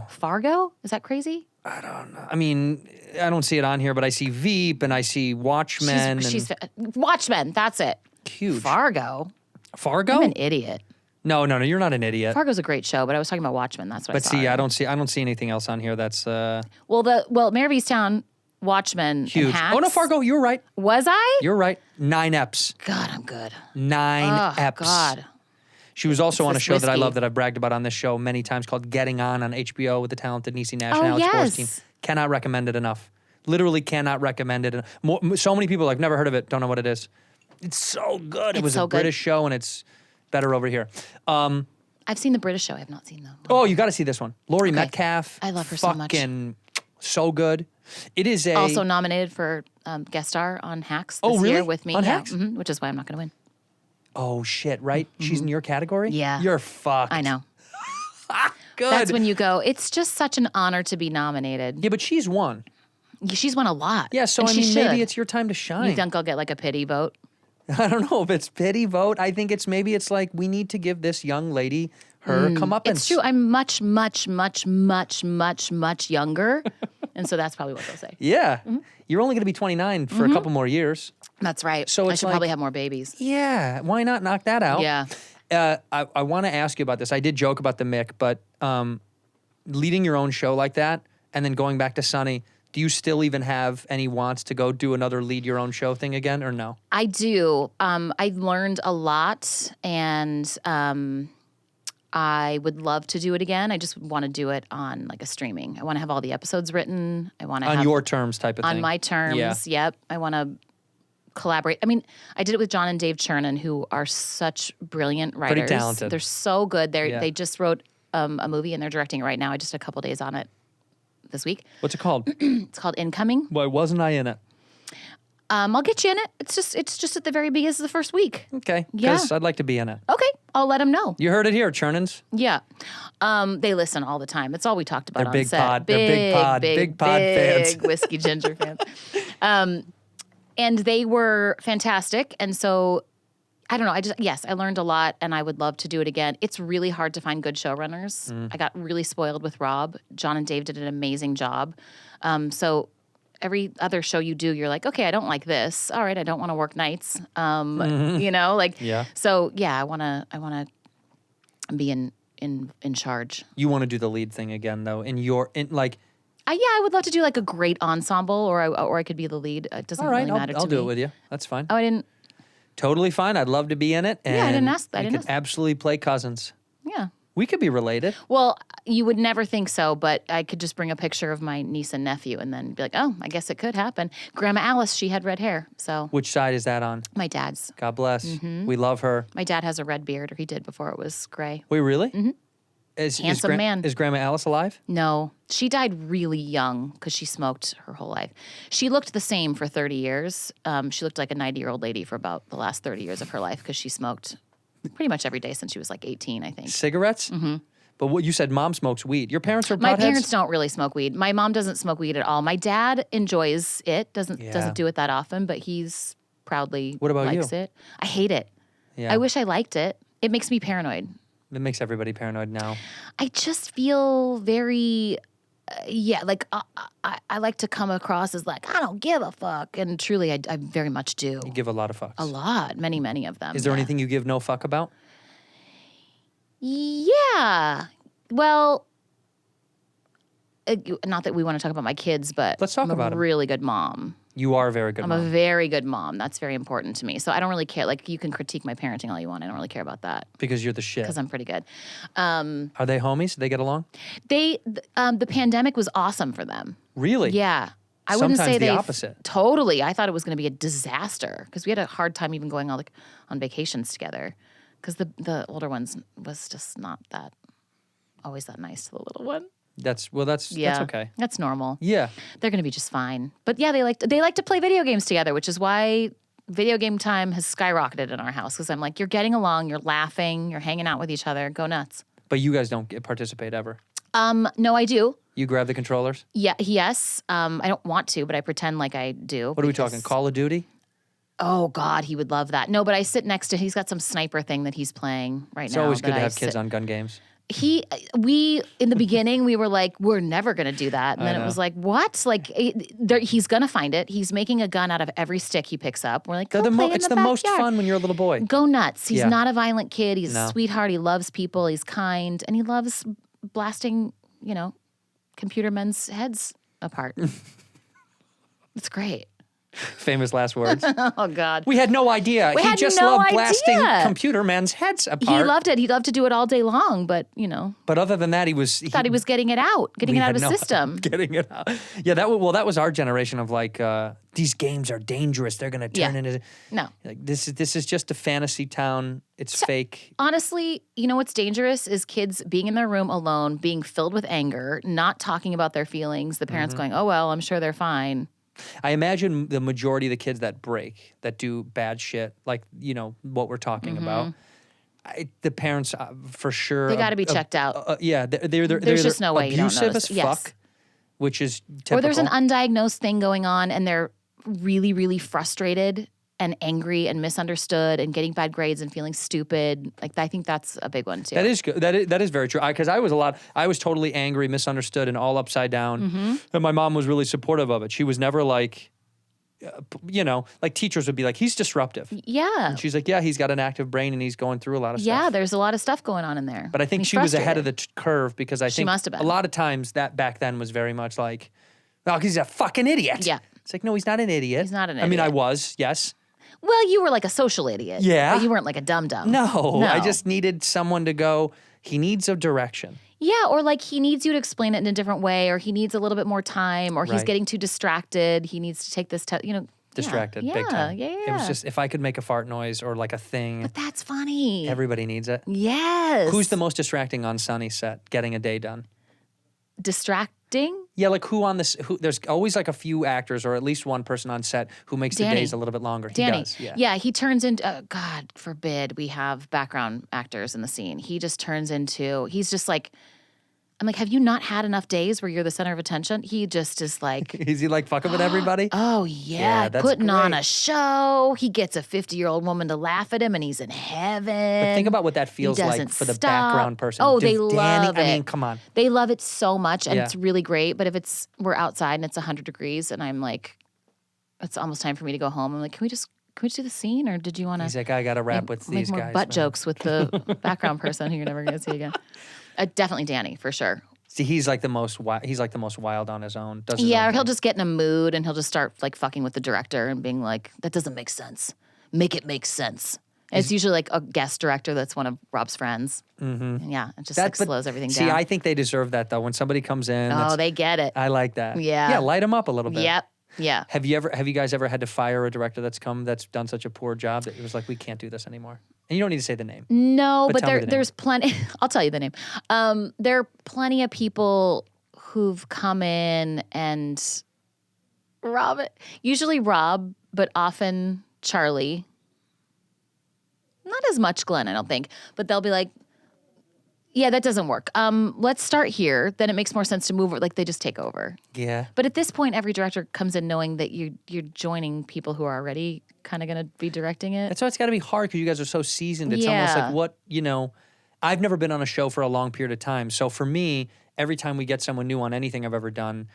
Fargo? Is that crazy? I mean, I don't see it on here, but I see Veep and I see Watchmen. She's Watchmen. That's it. Huge. Fargo. Fargo? I'm an idiot. No, you're not an idiot. Fargo's a great show, but I was talking about Watchmen. That's what I But saw. see, I don't see anything else on here that's Mayor of Easttown, Watchmen, huge. and Hacks. Oh no, Fargo, you're right. Was I? You're right. 9 eps. God, I'm good. 9 Oh, eps. God. She was also on a this show that I whiskey. love that I've bragged about on this show many times called Getting On HBO with the talented Niecy Nash and Oh, Alex yes. Borstein. Cannot recommend it enough. Literally cannot recommend it. So many people I've never heard of it, don't know what it is. It's so good. It It's was so a good. British show and it's better over here. I've seen the British show. I have not seen them. Oh, you got to see this one. Laurie Okay. Metcalf. I love her so much. Fucking so good. It is Also nominated for guest star on Hacks this Oh, really? year with me. On yeah, Hacks? which is why I'm not going to win. Oh shit! Right? She's in your category. Yeah. You're fucked. I know. Good. That's when you go, it's just such an honor to be nominated. Yeah, but she's won. She's won a lot. Yeah, so and I she mean, maybe should. it's your time to shine. You think I'll get like a pity vote? I don't know if it's pity vote. I think it's like we need to give this young lady her comeuppance. It's true. I'm much, much, much, much, much, much younger. And so that's probably what they'll say. Yeah. You're only going to be 29 for a couple more years. That's right. So I it's should like- probably have more babies. Yeah. Why not knock that out? Yeah. I want to ask you about this. I did joke about the Mick, but leading your own show like that and then going back to Sunny, do you still even have any wants to go do another lead your own show thing again or no? I do. I learned a lot, and I would love to do it again. I just want to do it on like a streaming. I want to have all the episodes written. I want to On have your terms type of thing. on my terms. Yeah. Yep. I want to collaborate. I mean, I did it with John and Dave Chernin, who are such brilliant writers. Pretty talented. They're so good. Yeah. They just wrote a movie and they're directing it right now. I just had a couple days on it this week. What's it called? It's called Incoming. Why wasn't I in it? I'll get you in it. It's just at the very beginning of the first week. Okay, Yeah. because I'd like to be in it. Okay, I'll let them know. You heard it here, Chernins. Yeah. They listen all the time. It's all we talked about They're on big set. pod- they're big pod fans. Big Whiskey Ginger fans. And they were fantastic. And so, I don't know. Yes, I learned a lot and I would love to do it again. It's really hard to find good showrunners. I got really spoiled with Rob. John and Dave did an amazing job. So every other show you do, you're like, okay, I don't like this. All right, I don't want to work nights. You know, like, Yeah. So yeah, I want to be in charge. You want to do the lead thing again, though, Yeah, I would love to do like a great ensemble, or I could be the lead. It doesn't all right, really matter to I'll me. do it with you. That's fine. Oh, I didn't. Totally fine. I'd love to be in it. And Yeah, I didn't ask- I we didn't could ask. absolutely play cousins. Yeah. We could be related. Well, you would never think so, but I could just bring a picture of my niece and nephew and then be like, oh, I guess it could happen. Grandma Alice, she had red hair, so Which side is that on? my dad's. God bless. Mm-hmm. We love her. My dad has a red beard, or he did before it was gray. Wait, really? Mm-hmm. Handsome man. Is Grandma Alice alive? No, she died really young because she smoked her whole life. She looked the same for 30 years. She looked like a 90-year-old lady for about the last 30 years of her life because she smoked pretty much every day since she was like 18, I think. Cigarettes? Mm-hmm. But what you said, mom smokes weed. Your parents are My potheads? parents don't really smoke weed. My mom doesn't smoke weed at all. My dad enjoys it, doesn't do it that often, but he's proudly What about likes you? it. I hate it. Yeah. I wish I liked it. It makes me paranoid. It makes everybody paranoid now. I just feel very, I like to come across as like, I don't give a fuck. And truly, I very much do. You give a lot of fucks. A lot. Many, many of them. Is there yeah. anything you give no fuck about? Yeah. Well, not that we want to talk about my kids, but Let's talk I'm about a 'em. really good mom. You are a very good I'm mom. a very good mom. That's very important to me. So I don't really care. Like, you can critique my parenting all you want. I don't really care about that Because you're the shit. because I'm pretty good. Are they homies? Do they get along? The pandemic was awesome for them. Really? Yeah. I wouldn't Sometimes say the they opposite. Totally. I thought it was going to be a disaster because we had a hard time even going on vacations together because the older ones was just not that always that nice to the little one. That's okay. That's normal. Yeah. They're going to be just fine. But yeah, they like to play video games together, which is why video game time has skyrocketed in our house because I'm like, you're getting along, you're laughing, you're hanging out with each other, go nuts. But you guys don't participate ever. No, I do. You grab the controllers? Yeah, yes. I don't want to, but I pretend like I do. What are we talking? Call of Duty? Oh God, he would love that. No, but I sit next to. He's got some sniper thing that he's playing right It's now. always good that to I have kids sit- on gun games. We in the beginning we were like, we're never gonna do that, and then it was like, what? Like he's gonna find it. He's making a gun out of every stick he picks up. We're like, go play in It's the the most backyard. fun when you're a little boy. Go nuts. He's Yeah. not a violent kid. He's No. a sweetheart. He loves people. He's kind, and he loves blasting, computer men's heads apart. It's great. Famous last words. Oh God. We had no idea. We he had just no loved blasting idea. computer men's heads apart. He loved it. He loved to do it all day long, but But other than that, he thought he was getting it out, getting it out of his system. Getting it out. Yeah, that was our generation of like, these games are dangerous. They're going to turn into No. like this is just a fantasy town. It's fake. Honestly, what's dangerous is kids being in their room alone, being filled with anger, not talking about their feelings. The parents going, "Oh well, I'm sure they're fine." I imagine the majority of the kids that break, that do bad shit, like what we're talking about. The parents, for sure, They gotta be checked out. Yeah, they're There's just no way you don't abusive notice. as Yes. fuck, which is typical. Or there's an undiagnosed thing going on, and they're really, really frustrated and angry and misunderstood and getting bad grades and feeling stupid. Like, I think that's a big one too. That is good. That is very true. Because I was totally angry, misunderstood, and all upside down. Mm-hmm. And my mom was really supportive of it. She was never like, you know, like teachers would be like, he's disruptive. Yeah. And she's like, yeah, he's got an active brain and he's going through a lot of stuff. Yeah, there's a lot of stuff going on in there. But I think He's she was ahead of frustrated. the curve because I think must have been. a lot of times that back then was very much like, oh, because he's a fucking idiot. Yeah. It's like, no, he's not an idiot. He's not an I mean, I idiot. was, yes. Well, you were like a social idiot. Yeah. But you weren't like a dum-dum. No, I just needed someone to go, he needs a direction. Yeah, or like he needs you to explain it in a different way, or he needs a little bit more time, or he's Right. getting too distracted. He needs to take this test, you know. Distracted, yeah, big time. Yeah, It was just, if I could make a fart noise or like a thing, But that's funny. everybody needs it. Yes. Who's the most distracting on Sunny's set, getting a day done? distracting? Yeah, like who on this? Who? There's always like a few actors or at least one person on set who makes the Danny. days a little bit longer. He Danny. does, yeah. Yeah, he turns into, God forbid we have background actors in the scene. He just turns into, he's just like, I'm like, have you not had enough days where you're the center of attention? He just is like, Is he like fucking with everybody? oh Yeah, yeah, that's putting on great. a show. He gets a 50-year-old woman to laugh at him and he's in heaven. But think about what that feels like doesn't for the stop. background person. Oh, Dude, they Danny, love I it. mean, come on. They love it so much and Yeah. it's really great. But if we're outside and it's 100 degrees and I'm like, it's almost time for me to go home. I'm like, can we just do the scene or did you want to He's like, I got to rap with make these more guys. butt man. jokes with the background person who you're never going to see again? Definitely Danny for sure. See, he's like the most wild on his own. Does his Yeah, own or he'll thing. just get in a mood and he'll just start like fucking with the director and being like, that doesn't make sense. Make it make sense. And it's usually like a guest director that's one of Rob's friends. Mm-hmm. Yeah, it just like but slows everything see, down. I think they deserve that though. When somebody comes in, Oh, that's- they get it. I like that. Yeah. Yeah, light them up a little bit. Yep. Yeah. Have you guys ever had to fire a director that's done such a poor job that it was like, we can't do this anymore? And you don't need to say the name. No, But but tell me the name. there's plenty. I'll tell you the name. There are plenty of people who've come in and usually Rob, but often Charlie. Not as much Glenn, I don't think. But they'll be like, yeah, that doesn't work. Let's start here. Then it makes more sense to move it. Like they just take over. Yeah. But at this point, every director comes in knowing that you're joining people who are already kind of going to be directing it. That's why it's got to be hard because you guys are so seasoned. It's almost Yeah. like I've never been on a show for a long period of time. So for me, every time we get someone new on anything I've ever done,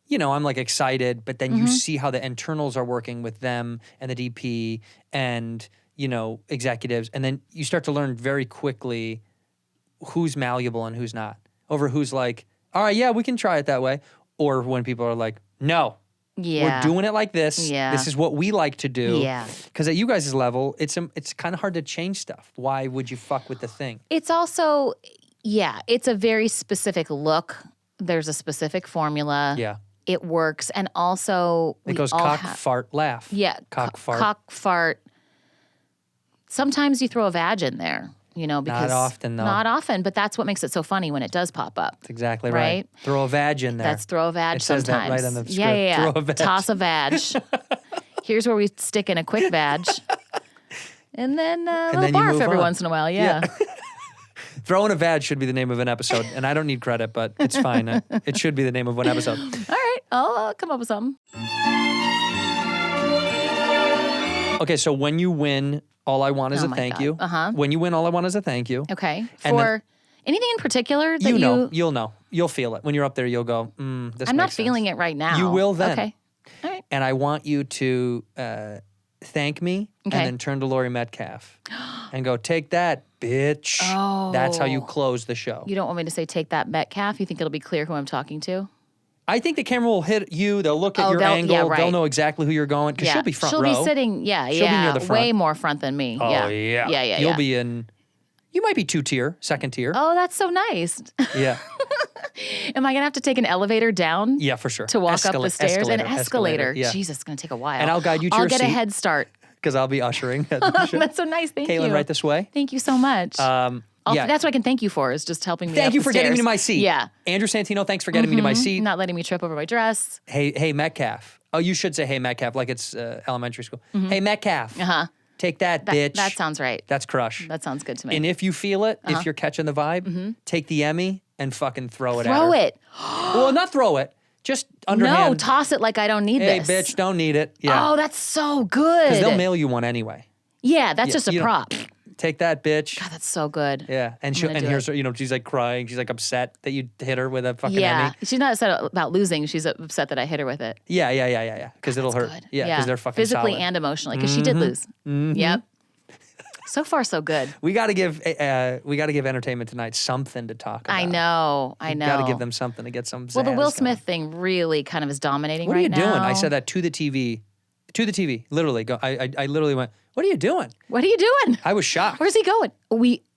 I'm like excited, but then you see how the internals are working with them and the DP and, executives. And then you start to learn very quickly who's malleable and who's not, over who's like, all right, yeah, we can try it that way. Or when people are like, no, Yeah. we're doing it like this. Yeah. This is what we like to do. Yeah. Because at you guys' level, it's kind of hard to change stuff. Why would you fuck with the thing? It's also, it's a very specific look. There's a specific formula. Yeah. It works. And also, It we goes all cock, have- fart, laugh. Yeah. Cock, fart. Cock, fart. Sometimes you throw a vag in there, because. often, though. Not often, but that's what makes it so funny when it does pop up. That's exactly right. Right? Throw a vag in there. That's throw a vag It says sometimes. that right on the script. Yeah. Throw a vag. Toss a vag. Here's where we stick in a quick vag. And then a then little you barf move every on. once in a while. Yeah. Throwing a vag should be the name of an episode. And I don't need credit, but it's fine. It should be the name of one episode. All right. I'll come up with something. Okay, so when you win, all I want is Oh a my thank God. you. Uh-huh. When you win, all I want is a thank you. Okay. And For anything in particular that You'll know. You'll feel it. When you're up there, you'll go, this I'm not makes sense. feeling it right now. You will then. Okay. All right. And I want you to thank me Okay. and then turn to Lori Metcalf and go, take that, bitch. That's how you close the show. You don't want me to say take that Metcalf? You think it'll be clear who I'm talking to? I think the camera will hit you. They'll look at Oh, your angle. yeah, right. They'll know exactly who you're going because she'll be front She'll row. be sitting, She'll be near the front. way more front than me. Oh, Yeah. yeah. Yeah. You'll be in, you might be 2-tier, second tier. Oh, that's so nice. Yeah. Am I going to have to take an elevator down? Yeah, for sure. To walk up the stairs? An Escalator. escalator. Yeah. Jesus, it's going to take a while. And I'll guide you to I'll your get a seat. head start. Because I'll be ushering at the show. That's so nice. Thank Kaitlin, you. right this way. Thank you so much. Yeah. That's what I can thank you for is just helping me Thank up you the for getting me to stairs. my seat. Yeah. Andrew Santino, thanks for getting me to my seat. Not letting me trip over my dress. Hey, Metcalf. Oh, you should say, hey, Metcalf, like it's elementary school. Hey, Metcalf. Uh-huh. Take that, bitch. That sounds right. That's crush. That sounds good to me. And if you feel it, if you're catching the vibe, take the Emmy and fucking throw it at her. Throw it. Well, not throw it. Just underhand. No, toss it like I don't need Hey, this. bitch, don't need it. Yeah. Oh, that's so good. Because they'll mail you one anyway. Yeah, that's Yeah, just a you don't- prop. Take that, bitch. God, that's so good. Yeah, and gonna do here's it. her, she's like crying. She's like upset that you hit her with a fucking Yeah, Emmy. she's not upset about losing. She's upset that I hit her with it. Yeah. Because it'll hurt. Good. Yeah, because they're fucking physically solid. and emotionally. Because she did lose. Yep. So far, so good. We got to give Entertainment Tonight something to talk about. I know. Got to give them something to get some. Well, the zazz Will going. Smith thing really kind of is dominating What are right you now. doing? I said that to the TV. To the TV. Literally. I literally went, what are you doing? What are you doing? I was shocked. Where's he going?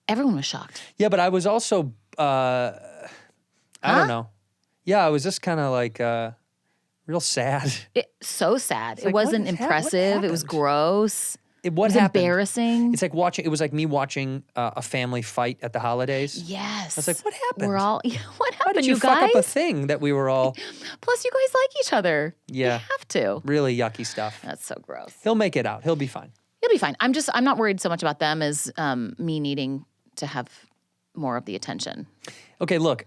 Everyone was shocked. Yeah, but I was also, I don't know. Yeah, I was just kind of like real sad. So sad. It like, what wasn't is what impressive. It was happened? gross. What It was happened? embarrassing. It's like watching. It was like me watching a family fight at the holidays. Yes. I was like, what happened? We're all. What Why happened, did you guys? fuck up a thing that we were all? Plus, you guys like each other. Yeah. You have to. Really yucky stuff. That's so gross. He'll make it out. He'll be fine. He'll be fine. I'm not worried so much about them as me needing to have more of the attention. Okay, look.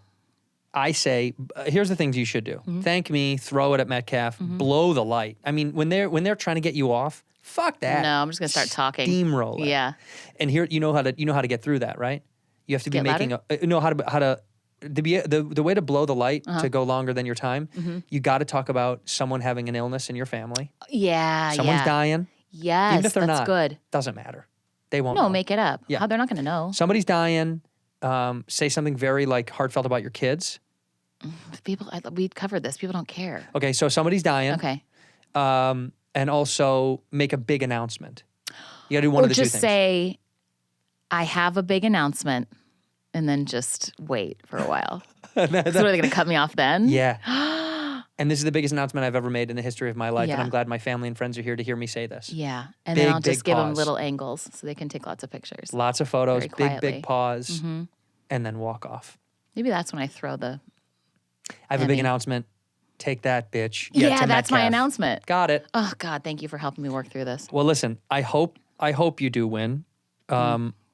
I say, here's the things you should do. Mm-hmm. Thank me. Throw it at Metcalf. Blow the light. I mean, when they're trying to get you off, fuck that. No, I'm just gonna start talking. Steamroll it. Yeah. And here, you know how to get through that, right? You have to be Get making the way to blow the light Uh-huh. to go longer than your time. Mm-hmm. You got to talk about someone having an illness in your family. Yeah. Someone's dying. Yes. Even if they're that's not, good. doesn't matter. They won't. No, know. make it up. Yeah. How they're not gonna know. Somebody's dying. Say something very like heartfelt about your kids. We covered this. People don't care. Okay, so somebody's dying. Okay. And also make a big announcement. You got to do one Or of the two just things. say, I have a big announcement, and then just wait for a while. So are they going to cut me off then? Yeah. And this is the biggest announcement I've ever made in the history of my life. And Yeah. I'm glad my family and friends are here to hear me say this. Yeah. And Big, then I'll big just give them pause. little angles so they can take lots of pictures. Lots of photos, Very big, quietly. big pause, Mm-hmm. and then walk off. Maybe that's when I throw the. I have a big Emmy. announcement. Take that, bitch. Yeah, to that's my Metcalf. announcement. Got it. Oh, God, thank you for helping me work through this. Well, listen, I hope you do win.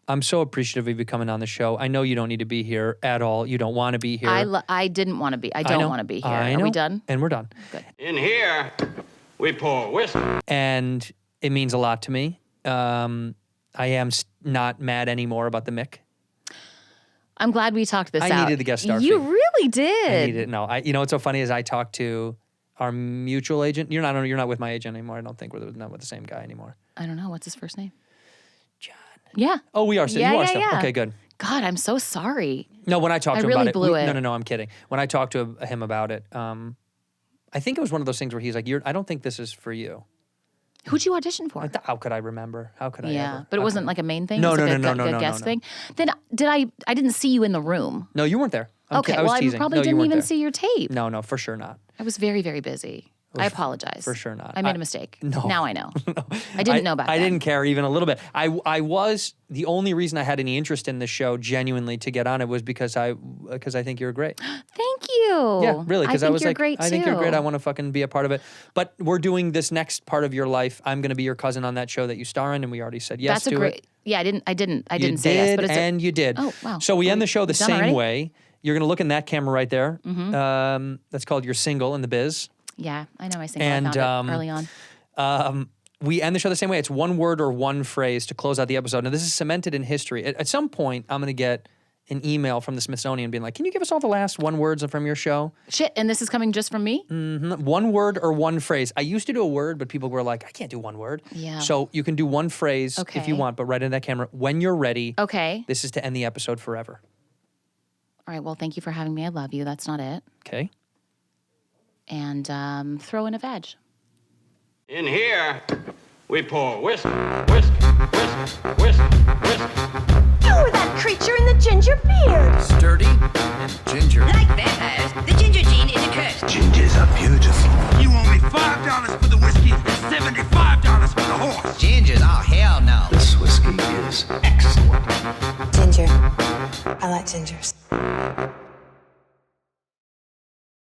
I'm so appreciative of you coming on the show. I know you don't need to be here at all. You don't want to be here. I didn't want to be. I know. don't want to be here. I Are we know. done? And we're done. In here, we pour whiskey. And it means a lot to me. I am not mad anymore about the Mick. I'm glad we talked this out. I needed the guest star You fee. really did. I needed it. No, you know what's so funny is I talked to our mutual agent. You're not with my agent anymore. I don't think we're not with the same guy anymore. I don't know. What's his first name? John. Yeah. Oh, we are still. Yeah, you are yeah, still. yeah. Okay, good. God, I'm so sorry. No, when I talked I to him really about blew it. it. No, I'm kidding. When I talked to him about it, I think it was one of those things where he's like, I don't think this is for you. Who'd you audition for? How could I remember? How could I Yeah, ever? but it How wasn't could- like a main thing. No, It was no, like no, a, no, a no, guest no. thing. Then I didn't see you in the room. No, you weren't there. Okay, I was well, teasing. I probably No, you didn't weren't even there. see your tape. No, for sure not. I was very, very busy. I apologize. for sure not. I made a mistake. No. Now I know. I didn't know back I then. didn't care even a little bit. I was the only reason I had any interest in this show genuinely to get on it was because I think you're great. Thank you. Yeah, really. Because I think was you're like, great I think you're too. great. I want to fucking be a part of it. But we're doing this next part of your life. I'm going to be your cousin on that show that you star in, and we already said yes That's a to great. it. Yeah, I didn't You say yes, did, but it's and you did. Oh, wow. So we Are end we the show the done same already? way. You're going to look in that camera right there. Mm-hmm. That's called your single in the biz. yeah, I know. I single. And, I found it early on. We end the show the same way. It's one word or one phrase to close out the episode. Now, this is cemented in history. At some point, I'm going to get an email from the Smithsonian being like, can you give us all the last one words from your show? Shit, and this is coming just from me? One word or one phrase. I used to do a word, but people were like, I can't do one word. Yeah. So you can do one phrase if Okay. you want, but right in that camera. When you're ready, Okay. this is to end the episode forever. All right, well, thank you for having me. I love you. That's not it. Okay? And throw in a veg. In here, we pour whiskey, whiskey, whiskey, whiskey, whiskey. You were that creature in the ginger beard. Sturdy and ginger. Like vampires, the ginger gene is a curse. Gingers are beautiful. You owe me $5 for the whiskey and $75 for the horse. Gingers? Oh, hell no. This whiskey is excellent. Ginger. I like gingers.